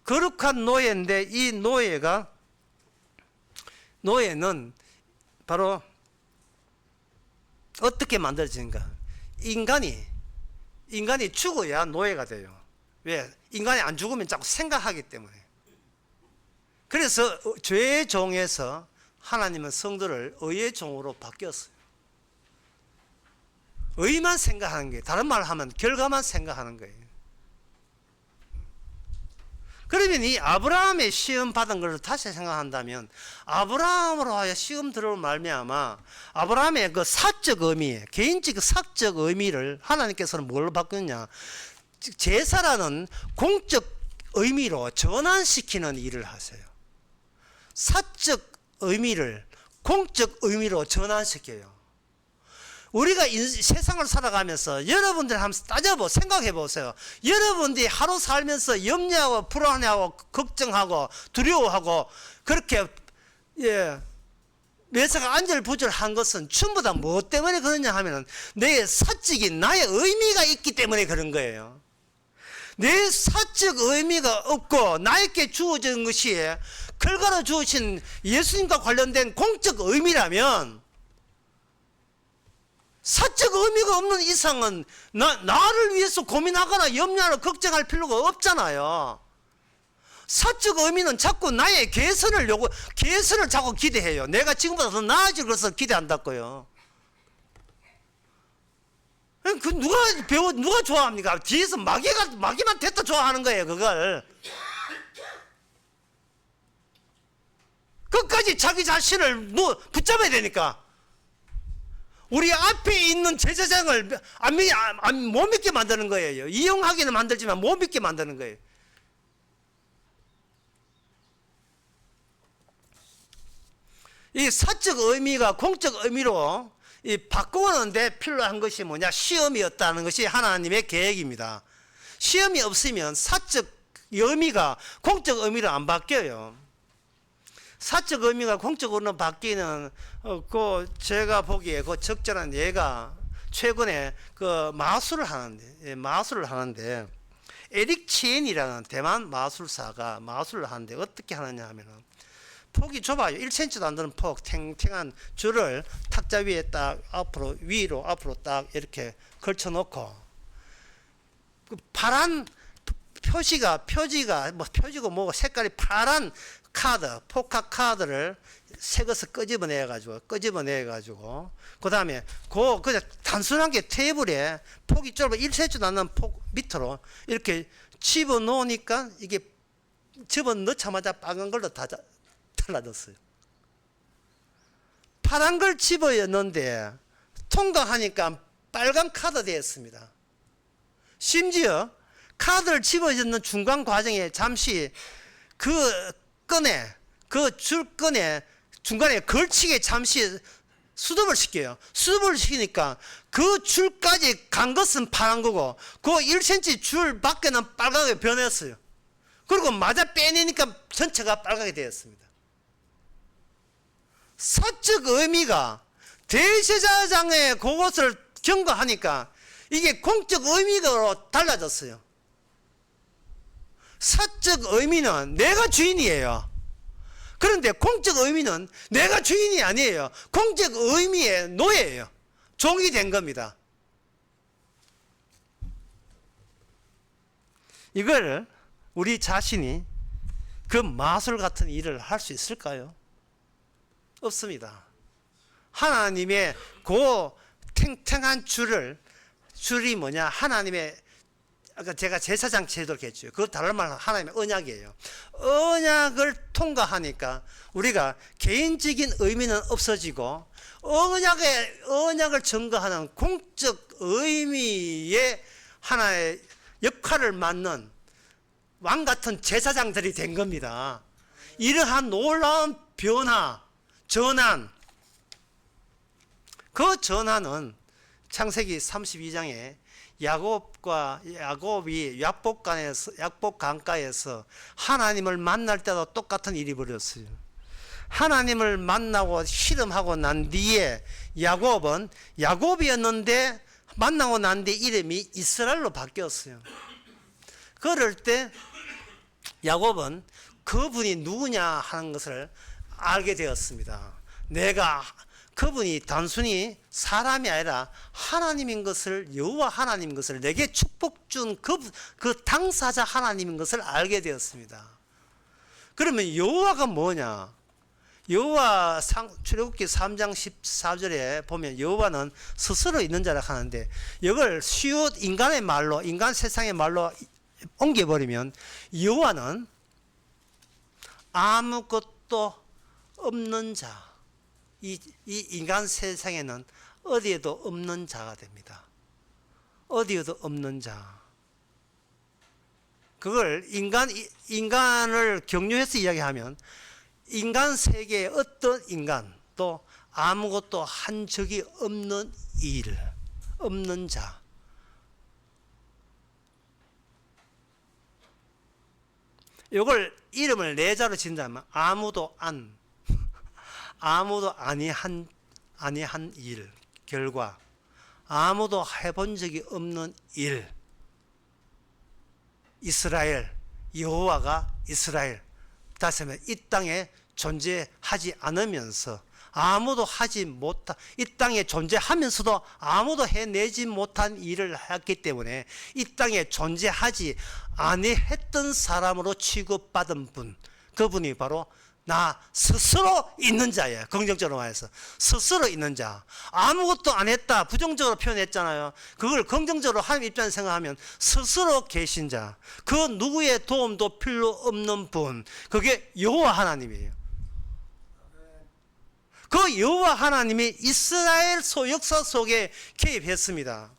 Speaker 1: 거룩한 노예인데 이 노예는 바로 어떻게 만들어지는가? 인간이 죽어야 노예가 돼요. 왜? 인간이 안 죽으면 자꾸 생각하기 때문에. 그래서 죄의 종에서 하나님은 성도를 의의 종으로 바뀌었어요. 의만 생각하는 거예요. 다른 말로 하면 결과만 생각하는 거예요. 그러면 이 아브라함의 시험 받은 것을 다시 생각한다면 아브라함으로 하여 시험 들어올 말미암아 아브라함의 그 사적 의미, 개인적 사적 의미를 하나님께서는 뭘로 바꾸느냐? 제사라는 공적 의미로 전환시키는 일을 하세요. 사적 의미를 공적 의미로 전환시켜요. 우리가 세상을 살아가면서 여러분들 한번 생각해 보세요. 여러분들이 하루 살면서 염려하고 불안해하고 걱정하고 두려워하고 그렇게 매사가 안절부절한 것은 전부 다 무엇 때문에 그러냐 하면 내 사적인 나의 의미가 있기 때문에 그런 거예요. 내 사적 의미가 없고 나에게 주어진 것이 결과로 주어진 예수님과 관련된 공적 의미라면 사적 의미가 없는 이상은 나를 위해서 고민하거나 염려하거나 걱정할 필요가 없잖아요. 사적 의미는 자꾸 나의 개선을 자꾸 기대해요. 내가 지금보다 더 나아질 것을 기대한다고요. 누가 좋아합니까? 뒤에서 마귀만 됐다 좋아하는 거예요, 그걸. 끝까지 자기 자신을 붙잡아야 되니까. 우리 앞에 있는 제사장을 못 믿게 만드는 거예요. 이용하기는 만들지만 못 믿게 만드는 거예요. 이 사적 의미가 공적 의미로 바꾸는데 필요한 것이 뭐냐? 시험이었다는 것이 하나님의 계획입니다. 시험이 없으면 사적 의미가 공적 의미로 안 바뀌어요. 사적 의미가 공적으로 바뀌는 제가 보기에 그 적절한 예가 최근에 그 마술을 하는데 에릭 치엔이라는 대만 마술사가 마술을 하는데 어떻게 하느냐 하면은 폭이 좁아요. 1cm도 안 되는 폭 탱탱한 줄을 탁자 위에 딱 위로 앞으로 딱 이렇게 걸쳐 놓고 그 파란 표지고 뭐고 색깔이 파란 포카 카드를 새 것을 끄집어내 가지고 그 다음에 그냥 단순한 게 테이블에 폭이 좁아 1cm도 안 되는 폭 밑으로 이렇게 집어 놓으니까 이게 집어 넣자마자 빨간 걸로 다 달라졌어요. 파란 걸 집어였는데 통과하니까 빨간 카드 되었습니다. 심지어 카드를 집어넣는 중간 과정에 잠시 그 줄끈에 중간에 걸치게 잠시 수습을 시켜요. 수습을 시키니까 그 줄까지 간 것은 파란 거고 그 1cm 줄 밖에는 빨갛게 변했어요. 그리고 맞아 빼내니까 전체가 빨갛게 되었습니다. 사적 의미가 대제사장의 그것을 경과하니까 이게 공적 의미로 달라졌어요. 사적 의미는 내가 주인이에요. 그런데 공적 의미는 내가 주인이 아니에요. 공적 의미의 노예예요. 종이 된 겁니다. 이걸 우리 자신이 그 마술 같은 일을 할 수 있을까요? 없습니다. 하나님의 그 탱탱한 줄이 뭐냐? 하나님의 아까 제가 제사장 제도를 했죠. 그거 다른 말로 하나님의 언약이에요. 언약을 통과하니까 우리가 개인적인 의미는 없어지고 언약을 증거하는 공적 의미의 하나의 역할을 맡는 왕 같은 제사장들이 된 겁니다. 이러한 놀라운 변화, 전환, 그 전환은 창세기 32장에 야곱이 약복 강가에서 하나님을 만날 때도 똑같은 일이 벌어졌어요. 하나님을 만나고 씨름하고 난 뒤에 야곱은 야곱이었는데 만나고 난 뒤에 이름이 이스라엘로 바뀌었어요. 그럴 때 야곱은 그분이 누구냐 하는 것을 알게 되었습니다. 그분이 단순히 사람이 아니라 하나님인 것을, 여호와 하나님인 것을, 내게 축복 준 그 당사자 하나님인 것을 알게 되었습니다. 그러면 여호와가 뭐냐? 여호와 출애굽기 3장 14절에 보면 여호와는 스스로 있는 자라 하는데 이걸 쉬운 인간의 말로, 인간 세상의 말로 옮겨버리면 여호와는 아무것도 없는 자, 이 인간 세상에는 어디에도 없는 자가 됩니다. 어디에도 없는 자. 그걸 인간을 경유해서 이야기하면 인간 세계의 어떤 인간도 아무것도 한 적이 없는 일, 없는 자. 이걸 이름을 네 자로 짓는다면 아무도 아니한 일, 결과, 아무도 해본 적이 없는 일, 이스라엘, 여호와가 이스라엘, 다시 말하면 이 땅에 존재하지 않으면서 이 땅에 존재하면서도 아무도 해내지 못한 일을 했기 때문에 이 땅에 존재하지 아니했던 사람으로 취급받은 분, 그분이 바로 나 스스로 있는 자예요. 긍정적으로 말해서 스스로 있는 자. 아무것도 안 했다 부정적으로 표현했잖아요. 그걸 긍정적으로 하나님 입장에서 생각하면 스스로 계신 자, 그 누구의 도움도 필요 없는 분, 그게 여호와 하나님이에요. 그 여호와 하나님이 이스라엘 역사 속에 개입했습니다.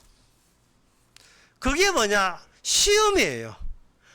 Speaker 1: 그게 뭐냐? 시험이에요.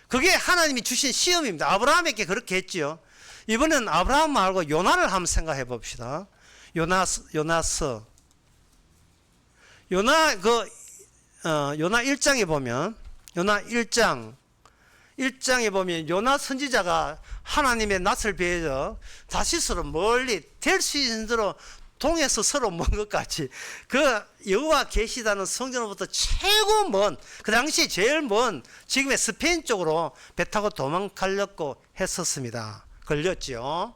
Speaker 1: 그게 하나님이 주신 시험입니다. 아브라함에게 그렇게 했지요. 이번엔 아브라함 말고 요나를 한번 생각해 봅시다. 요나 1장에 보면, 요나 1장에 보면 요나 선지자가 하나님의 낯을 비해서 다시스로 멀리 될 수 있는 대로 동에서 서로 먼 것 같이 그 여호와 계시다는 성전으로부터 최고 먼, 그 당시 제일 먼 지금의 스페인 쪽으로 배 타고 도망가려고 했었습니다. 걸렸죠.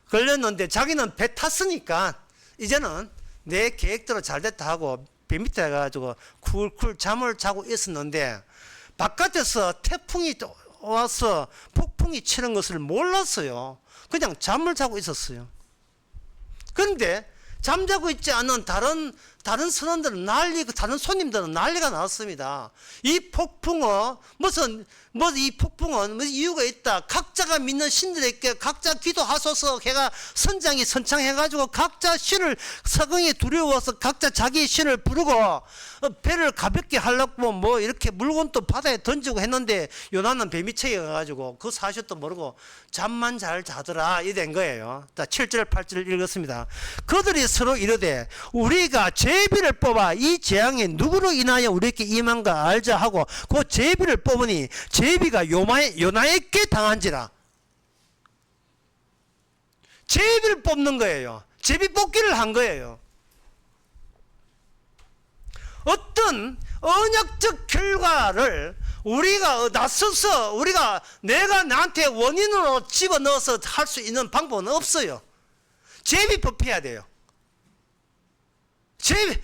Speaker 1: 걸렸는데 자기는 배 탔으니까 이제는 내 계획대로 잘 됐다 하고 배 밑에 가가지고 쿨쿨 잠을 자고 있었는데 바깥에서 태풍이 와서 폭풍이 치는 것을 몰랐어요. 그냥 잠을 자고 있었어요. 그런데 잠자고 있지 않은 다른 다른 선원들은 난리고 다른 손님들은 난리가 났습니다. 이 폭풍은 이 폭풍은 무슨 이유가 있다. 각자가 믿는 신들에게 각자 기도하소서 해가 선장이 선창해가지고 각자 신을 서경에 두려워서 각자 자기 신을 부르고 배를 가볍게 하려고 뭐 이렇게 물건도 바다에 던지고 했는데 요나는 뱀이체에 가가지고 그 사실도 모르고 잠만 잘 자더라 이 된 거예요. 자 7절 8절 읽었습니다. 그들이 서로 이르되 우리가 제비를 뽑아 이 재앙이 누구로 인하여 우리에게 임한가 알자 하고 그 제비를 뽑으니 제비가 요나에게 당한지라. 제비를 뽑는 거예요. 제비 뽑기를 한 거예요. 어떤 언약적 결과를 우리가 나서서 내가 나한테 원인으로 집어넣어서 할 수 있는 방법은 없어요. 제비 뽑혀야 돼요. 제비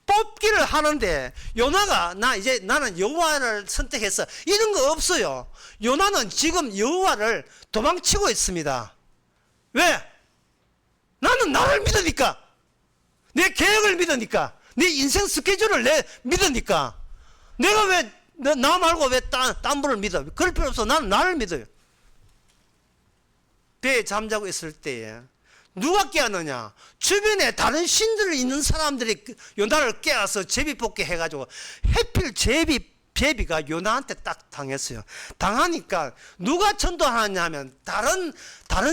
Speaker 1: 뽑기를 하는데 요나가 나는 여호와를 선택했어 이런 거 없어요. 요나는 지금 여호와를 도망치고 있습니다. 왜? 나는 나를 믿으니까, 내 계획을 믿으니까, 내 인생 스케줄을 믿으니까. 내가 왜 나 말고 왜 딴 분을 믿어? 그럴 필요 없어. 나는 나를 믿어요. 배에 잠자고 있을 때에 누가 깨었느냐? 주변에 다른 신들이 있는 사람들이 요나를 깨어서 제비 뽑게 해가지고 해필 제비가 요나한테 딱 당했어요. 당하니까 누가 전도하냐면 다른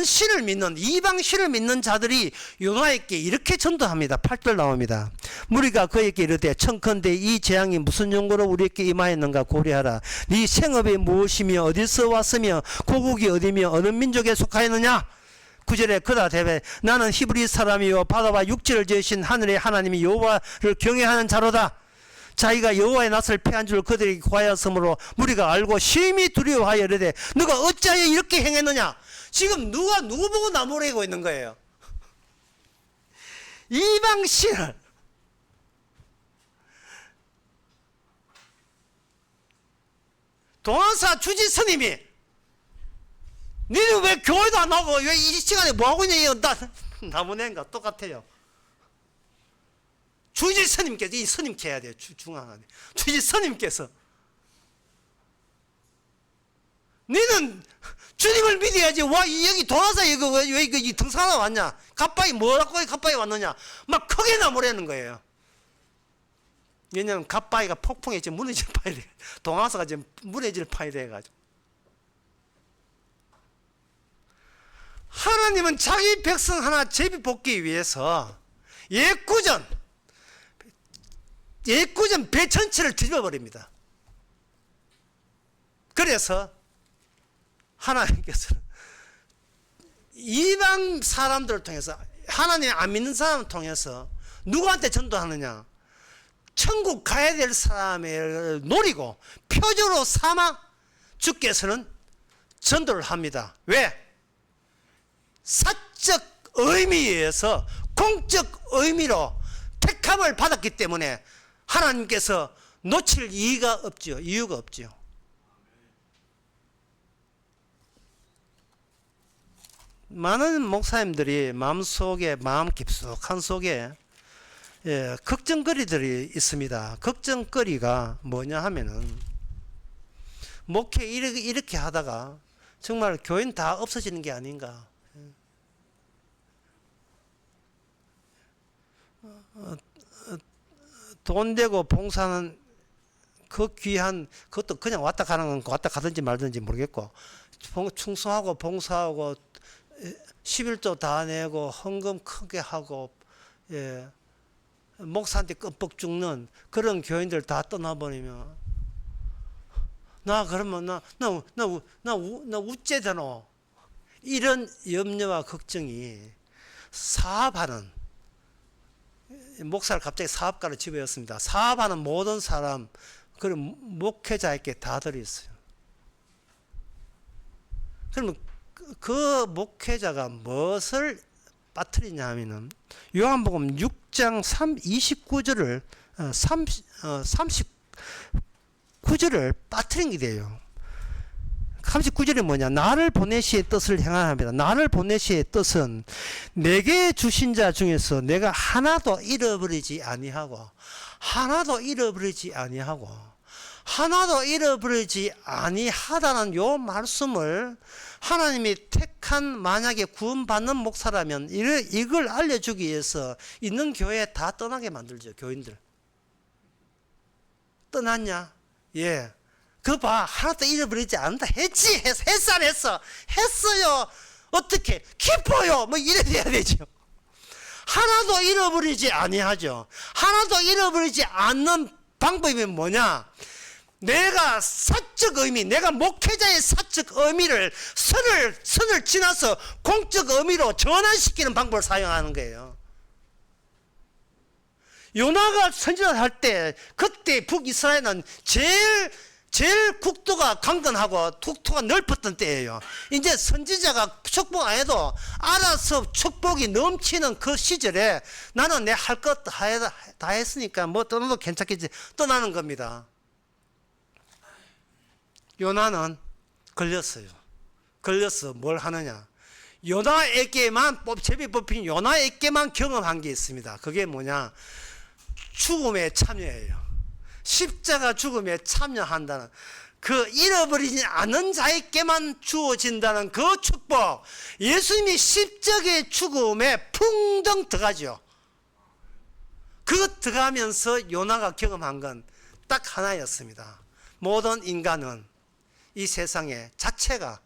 Speaker 1: 신을 믿는 이방 신을 믿는 자들이 요나에게 이렇게 전도합니다. 8절 나옵니다. 무리가 그에게 이르되 청컨대 이 재앙이 무슨 용고로 우리에게 임하였는가 고려하라. 네 생업이 무엇이며 어디서 왔으며 고국이 어디며 어느 민족에 속하였느냐. 9절에 그다 대배 나는 히브리 사람이요 바다와 육지를 지으신 하늘의 하나님이 여호와를 경외하는 자로다. 자기가 여호와의 낯을 패한 줄 그들에게 고하였으므로 무리가 알고 심히 두려워하여 이르되 너가 어찌하여 이렇게 행했느냐. 지금 누구 보고 나무래고 있는 거예요. 이방 신을 동안사 주지 스님이 니는 왜 교회도 안 나오고 왜 이 시간에 뭐하고 있냐. 이거 나무낸가 똑같아요. 주지 스님께서 이 스님께 해야 돼요. 중앙하게 주지 스님께서 너는 주님을 믿어야지. 와 여기 돌아서 이거 왜 이거 등산하러 왔냐? 갑바이 뭐라고 갑바이 왔느냐? 막 크게 나무라는 거예요. 왜냐하면 갑바이가 폭풍에 지금 무너질 파이 돼. 동화사가 지금 무너질 파이 돼가지고. 하나님은 자기 백성 하나 제비 뽑기 위해서 예구전 배 전체를 뒤집어버립니다. 그래서 하나님께서는 이방 사람들을 통해서 하나님 안 믿는 사람을 통해서 누구한테 전도하느냐. 천국 가야 될 사람을 노리고 표적으로 삼아 주께서는 전도를 합니다. 왜? 사적 의미에서 공적 의미로 택함을 받았기 때문에 하나님께서 놓칠 이유가 없죠. 많은 목사님들이 마음 깊숙한 속에 걱정거리들이 있습니다. 걱정거리가 뭐냐 하면은 목회 이렇게 하다가 정말 교인 다 없어지는 게 아닌가. 돈 되고 봉사는 그 귀한 그것도 그냥 왔다 가는 건 왔다 가든지 말든지 모르겠고 충성하고 봉사하고 11조 다 내고 헌금 크게 하고 목사한테 끔뻑 죽는 그런 교인들 다 떠나버리면 나 그러면 나 우째 되노. 이런 염려와 걱정이 사업하는 목사를 갑자기 사업가로 집어였습니다. 사업하는 모든 사람 그런 목회자에게 다 들어있어요. 그러면 그 목회자가 무엇을 빠뜨리냐 하면은 요한복음 6장 29절을 39절을 빠뜨린 게 돼요. 39절이 뭐냐? 나를 보내시의 뜻을 행하합니다. 나를 보내시의 뜻은 내게 주신 자 중에서 내가 하나도 잃어버리지 아니하고 하나도 잃어버리지 아니하다는 요 말씀을 하나님이 택한 만약에 구원받는 목사라면 이걸 알려주기 위해서 있는 교회 다 떠나게 만들죠. 교인들 떠났냐? 예. 그거 봐. 하나도 잃어버리지 않는다. 했어 안 했어? 했어요. 어떻게? 기뻐요. 뭐 이래 돼야 되죠. 하나도 잃어버리지 아니하죠. 하나도 잃어버리지 않는 방법이 뭐냐? 내가 사적 의미, 내가 목회자의 사적 의미를 선을 지나서 공적 의미로 전환시키는 방법을 사용하는 거예요. 요나가 선지자 할 때 그때 북이스라엘은 제일 국토가 강건하고 국토가 넓었던 때예요. 이제 선지자가 축복 안 해도 알아서 축복이 넘치는 그 시절에 나는 내 할 것 다 했으니까 뭐 떠나도 괜찮겠지. 떠나는 겁니다. 요나는 걸렸어. 뭘 하느냐? 요나에게만 제비 뽑힌 요나에게만 경험한 게 있습니다. 그게 뭐냐? 죽음에 참여해요. 십자가 죽음에 참여한다는 그 잃어버리지 않은 자에게만 주어진다는 그 축복. 예수님이 십자가의 죽음에 풍덩 들어가죠. 그거 들어가면서 요나가 경험한 건 딱 하나였습니다. 모든 인간은 이 세상의 자체가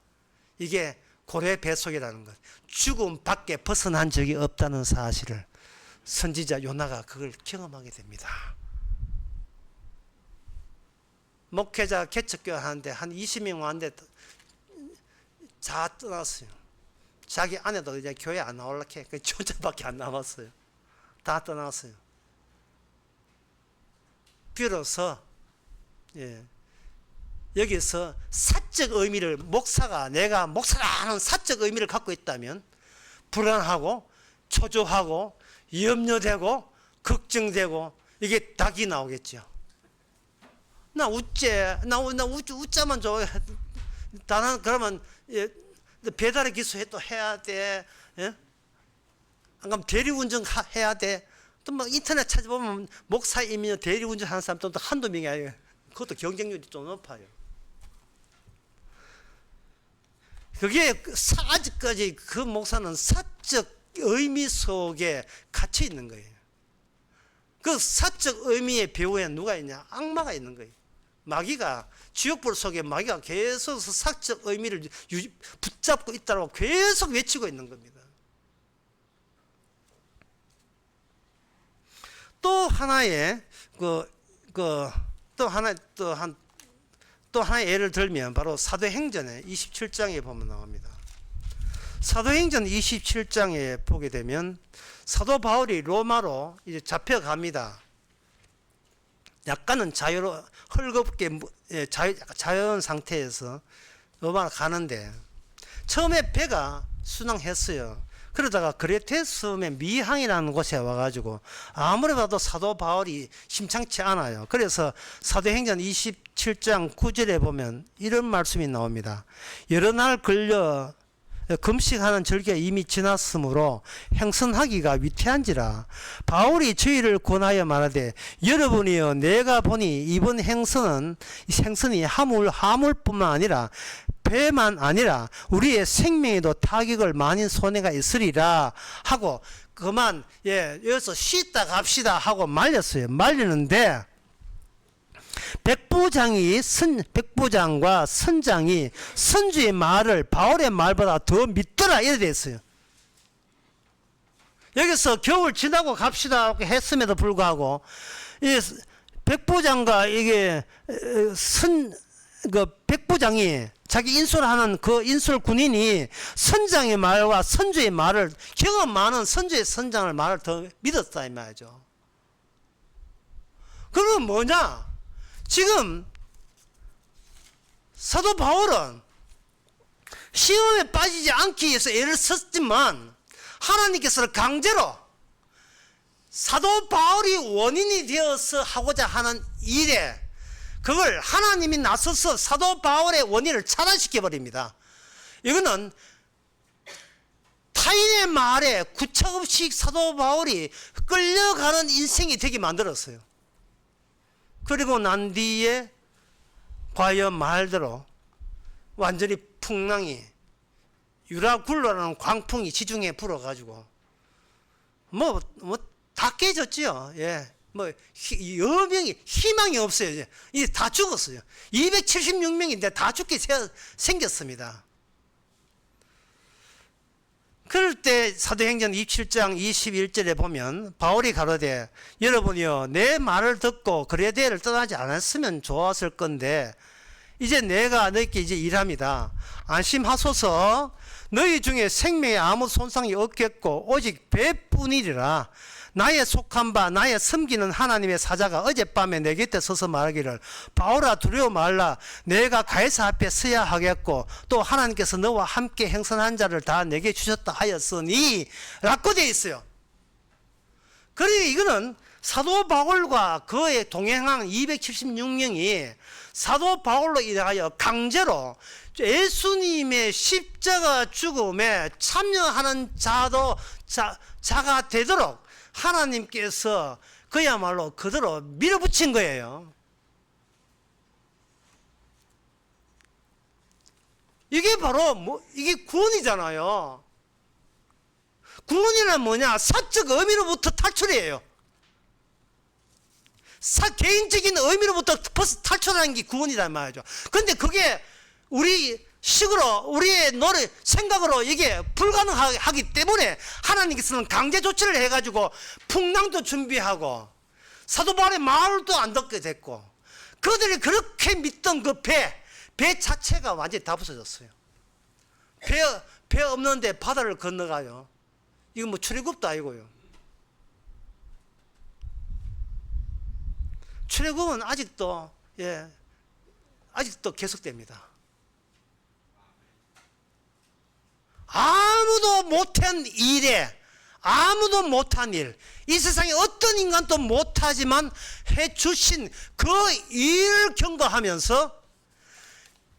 Speaker 1: 이게 고래 배속이라는 것, 죽음 밖에 벗어난 적이 없다는 사실을 선지자 요나가 그걸 경험하게 됩니다. 목회자 개척교회 하는데 한 20명 왔는데 다 떠났어요. 자기 아내도 이제 교회 안 나오려고 해. 그 혼자밖에 안 남았어요. 다 떠났어요. 비로소 여기서 사적 의미를 내가 목사라 하는 사적 의미를 갖고 있다면 불안하고 초조하고 염려되고 걱정되고 이게 닭이 나오겠죠. 나 웃자만 줘. 나는 그러면 배달의 기수 또 해야 돼. 예? 안 그러면 대리운전 해야 돼. 또 막 인터넷 찾아보면 목사 이면 대리운전 하는 사람 또 한두 명이 아니에요. 그것도 경쟁률이 좀 높아요. 그게 아직까지 그 목사는 사적 의미 속에 갇혀 있는 거예요. 그 사적 의미의 배후에 누가 있냐? 악마가 있는 거예요. 마귀가, 지옥불 속에 마귀가 계속 사적 의미를 붙잡고 있다고 계속 외치고 있는 겁니다. 또 하나의 또 하나의 예를 들면 바로 사도행전의 27장에 보면 나옵니다. 사도행전 27장에 보게 되면 사도 바울이 로마로 이제 잡혀갑니다. 약간은 헐겁게 자연 상태에서 로마로 가는데 처음에 배가 순항했어요. 그러다가 그레테 섬의 미항이라는 곳에 와가지고 아무리 봐도 사도 바울이 심상치 않아요. 그래서 사도행전 27장 9절에 보면 이런 말씀이 나옵니다. 여러 날 걸려 금식하는 절기가 이미 지났으므로 행선하기가 위태한지라 바울이 저희를 권하여 말하되 여러분이여 내가 보니 이번 행선이 화물뿐만 아니라 배만 아니라 우리의 생명에도 타격을 많이 손해가 있으리라 하고 그만 여기서 쉬다 갑시다 하고 말리는데 백부장과 선장이 선주의 말을 바울의 말보다 더 믿더라 이래 됐어요. 여기서 겨울 지나고 갑시다 했음에도 불구하고 이 백부장과 백부장이 자기 인솔하는 그 인솔 군인이 선장의 말과 선주의 말을 경험 많은 선장의 말을 더 믿었다 이 말이죠. 그건 뭐냐? 지금 사도 바울은 시험에 빠지지 않기 위해서 애를 썼지만 하나님께서는 강제로 사도 바울이 원인이 되어서 하고자 하는 일에 그걸 하나님이 나서서 사도 바울의 원인을 차단시켜 버립니다. 이거는 타인의 말에 구차없이 사도 바울이 끌려가는 인생이 되게 만들었어요. 그리고 난 뒤에 과연 말대로 완전히 풍랑이 유라굴로라는 광풍이 지중해 불어가지고 다 깨졌지요. 예. 여명이 희망이 없어요. 이제 이게 다 죽었어요. 276명인데 다 죽게 생겼습니다. 그럴 때 사도행전 27장 21절에 보면 바울이 가로되 여러분이요 내 말을 듣고 그레데를 떠나지 않았으면 좋았을 건데 이제 내가 너희께 이제 일합니다. 안심하소서. 너희 중에 생명에 아무 손상이 없겠고 오직 배뿐이리라. 나의 속한 바 나의 섬기는 하나님의 사자가 어젯밤에 내 곁에 서서 말하기를 바울아 두려워 말라. 내가 가이사 앞에 서야 하겠고 또 하나님께서 너와 함께 행선한 자를 다 내게 주셨다 하였으니 라고 되어 있어요. 그러니까 이거는 사도 바울과 그의 동행한 276명이 사도 바울로 인하여 강제로 예수님의 십자가 죽음에 참여하는 자가 되도록 하나님께서 그야말로 그대로 밀어붙인 거예요. 이게 바로 이게 구원이잖아요. 구원이란 뭐냐? 사적 의미로부터 탈출이에요. 개인적인 의미로부터 벌써 탈출하는 게 구원이란 말이죠. 그런데 그게 우리 식으로 우리의 노래 생각으로 이게 불가능하기 때문에 하나님께서는 강제 조치를 해가지고 풍랑도 준비하고 사도 바울의 말도 안 듣게 됐고 그들이 그렇게 믿던 그 배 자체가 완전히 다 부서졌어요. 배 없는데 바다를 건너가요. 이거 출애굽도 아니고요. 출애굽은 아직도 계속됩니다. 아무도 못한 일에 아무도 못한 일, 이 세상에 어떤 인간도 못하지만 해주신 그 일을 경거하면서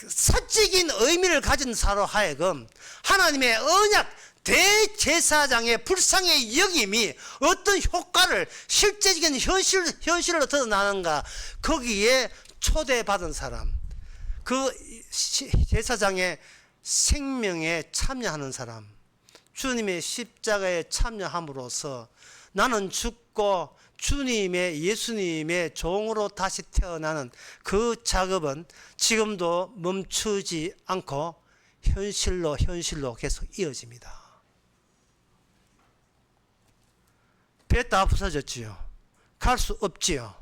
Speaker 1: 사적인 의미를 가진 사로 하여금 하나님의 언약 대제사장의 불쌍의 여김이 어떤 효과를 실제적인 현실로 드러나는가, 거기에 초대받은 사람, 그 제사장의 생명에 참여하는 사람, 주님의 십자가에 참여함으로써 나는 죽고 예수님의 종으로 다시 태어나는 그 작업은 지금도 멈추지 않고 현실로 계속 이어집니다. 배 다 부서졌지요. 갈 수 없지요.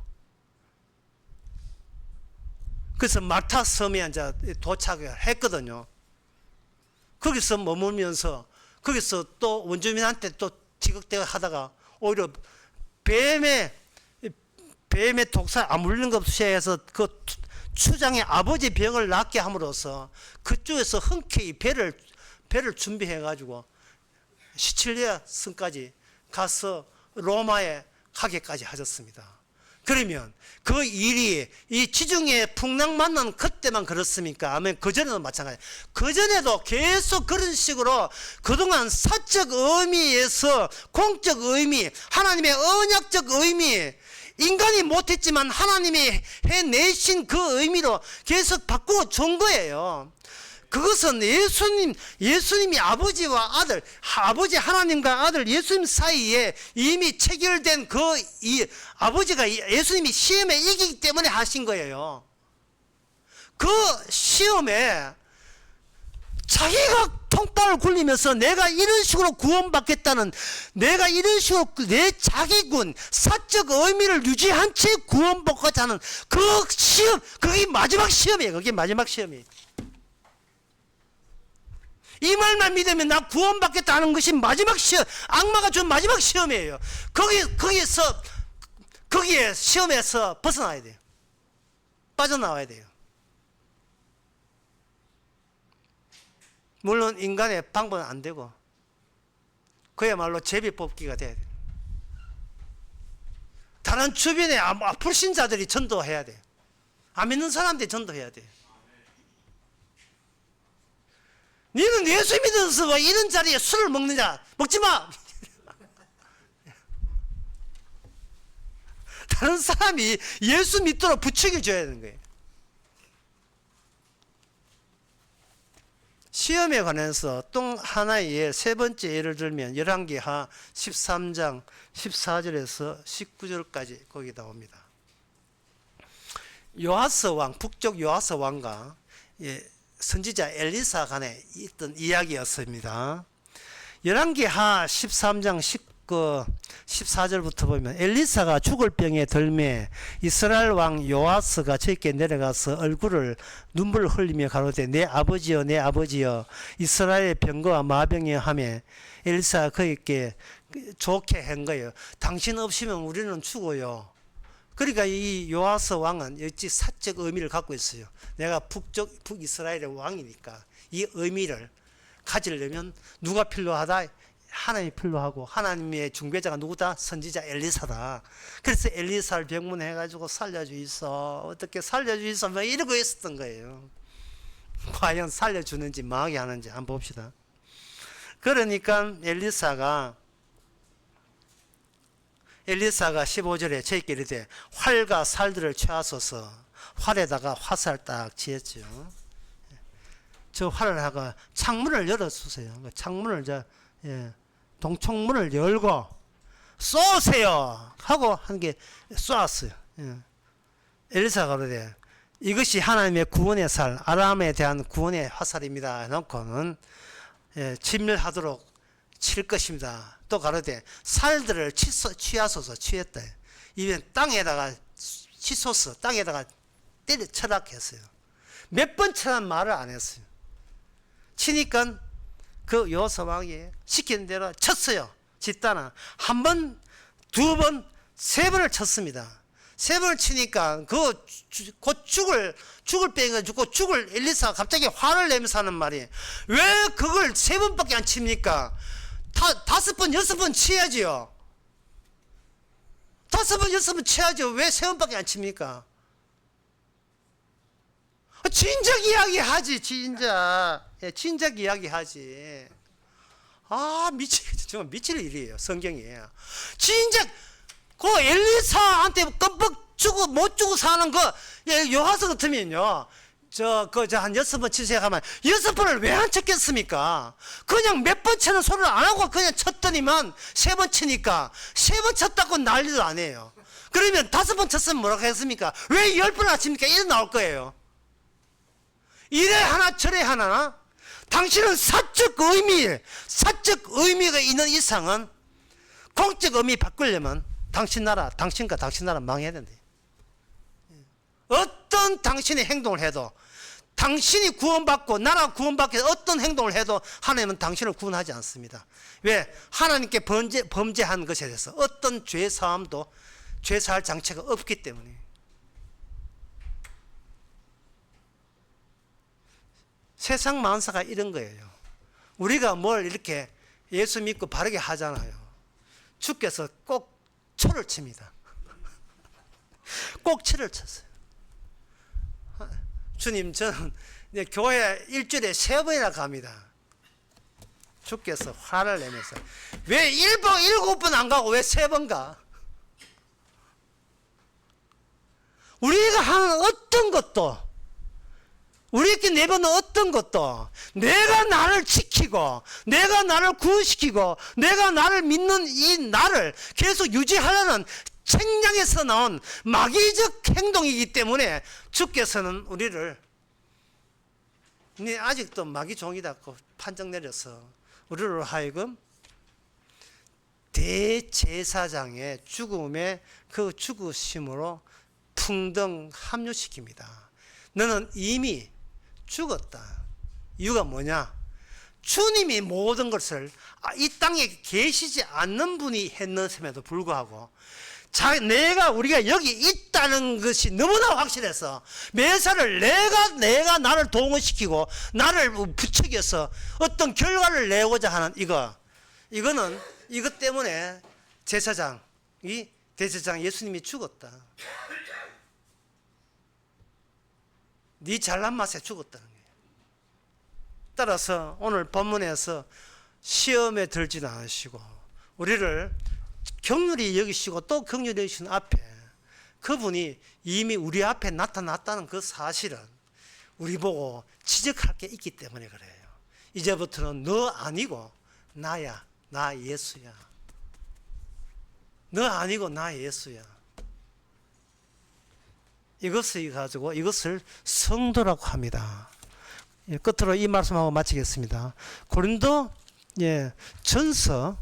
Speaker 1: 그래서 말타 섬에 이제 도착을 했거든요. 거기서 머물면서 거기서 또 원주민한테 또 티격태격 하다가 오히려 뱀의 독사에 안 물린 것 없이 해서 그 추장의 아버지 병을 낫게 함으로써 그쪽에서 흔쾌히 배를 준비해 가지고 시칠리아 성까지 가서 로마에 가게까지 하셨습니다. 그러면 그 일이 이 지중해 풍랑 만난 그때만 그렇습니까? 아니면 그전에도 마찬가지. 그전에도 계속 그런 식으로 그동안 사적 의미에서 공적 의미, 하나님의 언약적 의미, 인간이 못했지만 하나님이 해내신 그 의미로 계속 바꾸어 준 거예요. 그것은 예수님이 아버지와 아들, 아버지 하나님과 아들 예수님 사이에 이미 체결된 아버지가 예수님이 시험에 이기기 때문에 하신 거예요. 그 시험에 자기가 통발을 굴리면서 내가 이런 식으로 구원받겠다는, 내가 이런 식으로 내 자기군, 사적 의미를 유지한 채 구원받고자 하는 그 시험, 그게 마지막 시험이에요. 그게 마지막 시험이에요. 이 말만 믿으면 나 구원받겠다 하는 것이 마지막 시험, 악마가 준 마지막 시험이에요. 거기에 시험에서 벗어나야 돼요. 빠져나와야 돼요. 물론 인간의 방법은 안 되고 그야말로 제비 뽑기가 돼야 돼요. 다른 주변에 불신자들이 전도해야 돼요. 안 믿는 사람한테 전도해야 돼. 너는 예수 믿어서 왜 이런 자리에 술을 먹느냐? 먹지 마. 다른 사람이 예수 믿도록 부추겨 줘야 되는 거예요. 시험에 관해서 또 하나의 예, 세 번째 예를 들면 열왕기하 13장 14절에서 19절까지 거기 나옵니다. 요아스 왕, 북쪽 요아스 왕과 선지자 엘리사 간에 있던 이야기였습니다. 열왕기하 13장 14절부터 보면 엘리사가 죽을 병에 들매 이스라엘 왕 요아스가 저에게 내려가서 얼굴을 눈물을 흘리며 가로되 내 아버지여 내 아버지여 이스라엘의 병거와 마병이여 하며 엘리사가 그에게 좋게 한 거예요. 당신 없이면 우리는 죽어요. 그러니까 이 요아스 왕은 어찌 사적 의미를 갖고 있어요. 내가 북이스라엘의 왕이니까 이 의미를 가지려면 누가 필요하다? 하나님이 필요하고 하나님의 중배자가 누구다? 선지자 엘리사다. 그래서 엘리사를 병문해가지고 살려주이소. 어떻게 살려주이소? 뭐 이러고 있었던 거예요. 과연 살려주는지 망하게 하는지 한번 봅시다. 그러니까 엘리사가 15절에 저희께 이르되 활과 살들을 취하소서. 활에다가 화살 딱 지었죠. 저 활을 하고 창문을 열어주세요. 창문을 동청문을 열고 쏘세요 하고 한 게 쏘았어요. 엘리사가 그러되 이것이 하나님의 구원의 살, 아람에 대한 구원의 화살입니다 해놓고는 진멸하도록 칠 것입니다. 또 가로되 살들을 취하소서. 취했다. 이번 땅에다가 치소서. 땅에다가 때려 철학했어요. 몇 번 쳐란 말을 안 했어요. 치니까 그 요아스 왕이 시키는 대로 쳤어요. 짓다나 한 번, 두 번, 세 번을 쳤습니다. 세 번을 치니까 곧 죽을 병이가 죽고 죽을 엘리사가 갑자기 화를 내면서 하는 말이 왜 그걸 세 번밖에 안 칩니까? 다섯 번, 여섯 번 치야지요. 다섯 번, 여섯 번 쳐야죠. 왜 세 번밖에 안 칩니까? 진작 이야기 하지, 진작. 진작 이야기 하지. 정말 미칠 일이에요, 성경이. 진작, 그 엘리사한테 껌뻑 주고 못 주고 사는 요하스 같으면요. 한 6번 치세요 하면 6번을 왜 안 쳤겠습니까? 그냥 몇 번 치는 소리를 안 하고 그냥 쳤더니만 3번 치니까 3번 쳤다고 난리도 안 해요. 그러면 5번 쳤으면 뭐라고 했습니까? 왜 10번 안 칩니까? 이래 나올 거예요. 이래 하나 저래 하나. 당신은 사적 의미가 있는 이상은 공적 의미 바꾸려면 당신과 당신 나라 망해야 된대. 어떤 당신의 행동을 해도 당신이 구원받고 나라 구원받기 위해서 어떤 행동을 해도 하나님은 당신을 구원하지 않습니다. 왜? 하나님께 범죄한 것에 대해서 어떤 죄사함도 죄사할 장치가 없기 때문에. 세상 만사가 이런 거예요. 우리가 뭘 이렇게 예수 믿고 바르게 하잖아요. 주께서 꼭 초를 칩니다. 꼭 초를 쳤어요. 주님, 저는 교회 일주일에 3번이나 갑니다. 주께서 화를 내면서 왜 7번 안 가고 왜 3번 가? 우리가 하는 어떤 것도 우리에게 내보는 어떤 것도 내가 나를 지키고 내가 나를 구원시키고 내가 나를 믿는 이 나를 계속 유지하려는 책량에서 나온 마귀적 행동이기 때문에 주께서는 우리를 아직도 마귀 종이다고 판정 내려서 우리로 하여금 대제사장의 죽음의 그 죽으심으로 풍덩 합류시킵니다. 너는 이미 죽었다. 이유가 뭐냐? 주님이 모든 것을 이 땅에 계시지 않는 분이 했는데도 불구하고 우리가 여기 있다는 것이 너무나 확실해서 매사를 내가 나를 동원시키고 나를 부추겨서 어떤 결과를 내고자 하는 이것 때문에 대제사장 예수님이 죽었다. 네 잘난 맛에 죽었다는 거예요. 따라서 오늘 본문에서 시험에 들지는 않으시고 우리를 긍휼히 여기시고 또 긍휼히 여기시는 앞에 그분이 이미 우리 앞에 나타났다는 그 사실은 우리 보고 지적할 게 있기 때문에 그래요. 이제부터는 너 아니고 나야. 나 예수야. 너 아니고 나 예수야. 이것을 가지고 이것을 성도라고 합니다. 끝으로 이 말씀하고 마치겠습니다. 고린도 전서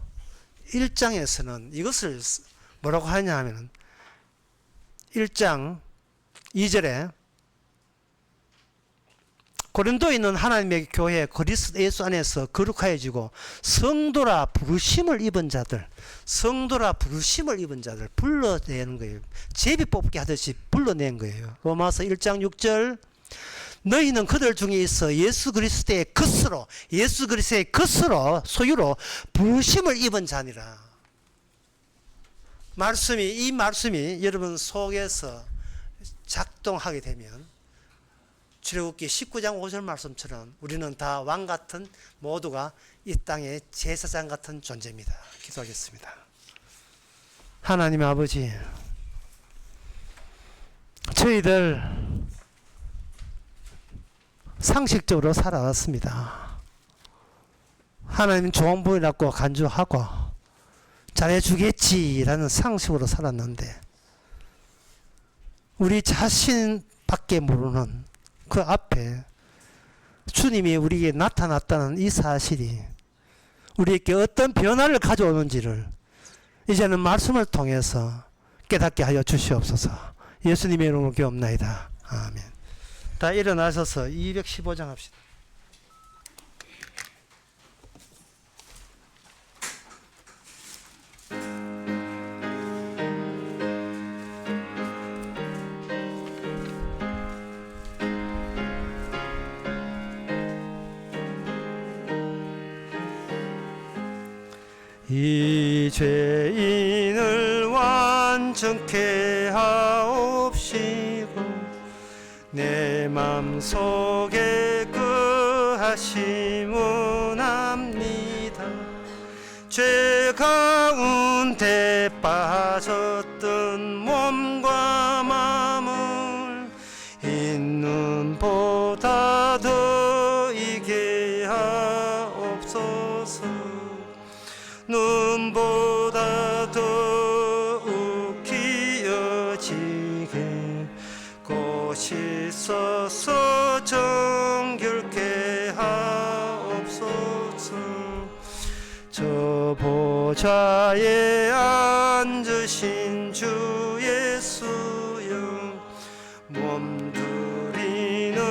Speaker 1: 1장에서는 이것을 뭐라고 하냐 하면 1장 2절에 고린도에 있는 하나님의 교회 그리스도 예수 안에서 거룩하여지고 성도라 부르심을 입은 자들, 성도라 부르심을 입은 자들 불러내는 거예요. 제비 뽑기 하듯이 불러낸 거예요. 로마서 1장 6절 너희는 그들 중에 있어 예수 그리스도의 것으로 소유로 부르심을 입은 자니라. 이 말씀이 여러분 속에서 작동하게 되면 출애굽기 19장 5절 말씀처럼 우리는 다 왕 같은 모두가 이 땅의 제사장 같은 존재입니다. 기도하겠습니다. 하나님 아버지, 저희들 상식적으로 살아왔습니다. 하나님 좋은 분이라고 간주하고 잘해주겠지라는 상식으로 살았는데 우리 자신밖에 모르는 그 앞에 주님이 우리에게 나타났다는 이 사실이 우리에게 어떤 변화를 가져오는지를 이제는 말씀을 통해서 깨닫게 하여 주시옵소서. 예수님의 이름으로 기도합나이다. 아멘. 다 일어나셔서 215장 합시다. 이 죄인을 완전케 하옵시고 내 맘속에 거하심 원합니다. 죄 가운데 빠졌던 몸과 마음을 있는 보다 더 이게 하옵소서. 눈보다 더욱 기어지게 고시소서 정결케 하옵소서. 저 보좌에 앉으신 주 예수여 몸두리는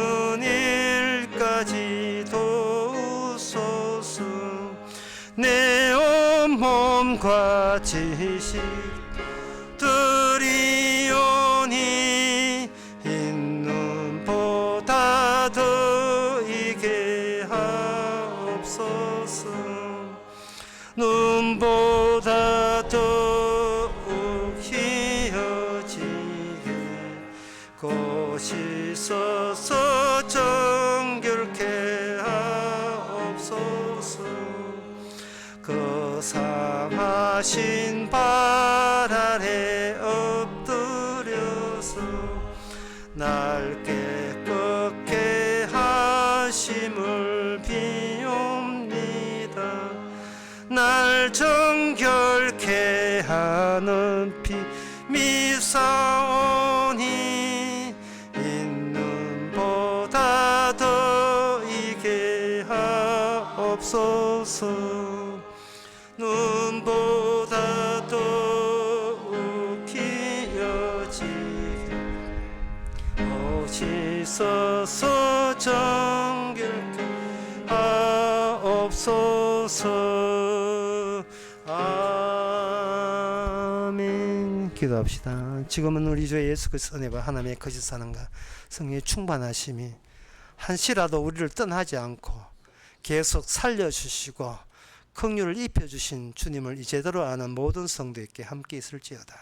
Speaker 1: 일까지 도우소서. 내 온몸과 지식 드리오니 있는 보다 더 이게 하옵소서. 눈보다 더욱 희어지게 고시소서 정결케 하옵소서. 거상하신 발 아래 엎드려서 날 깨끗게 하심을 비옵니다. 날 정결케 하는 피 미사오니 있는 보다 더 이게 하옵소서. 눈보다 더욱 기어지게 오시소서 정결케 하옵소서. 아멘. 기도합시다. 지금은 우리 주 예수 그리스도 은혜와 하나님의 거짓 사랑과 성령의 충만하심이 한시라도 우리를 떠나지 않고 계속 살려주시고 긍휼을 입혀주신 주님을 제대로 아는 모든 성도에게 함께 있을지어다.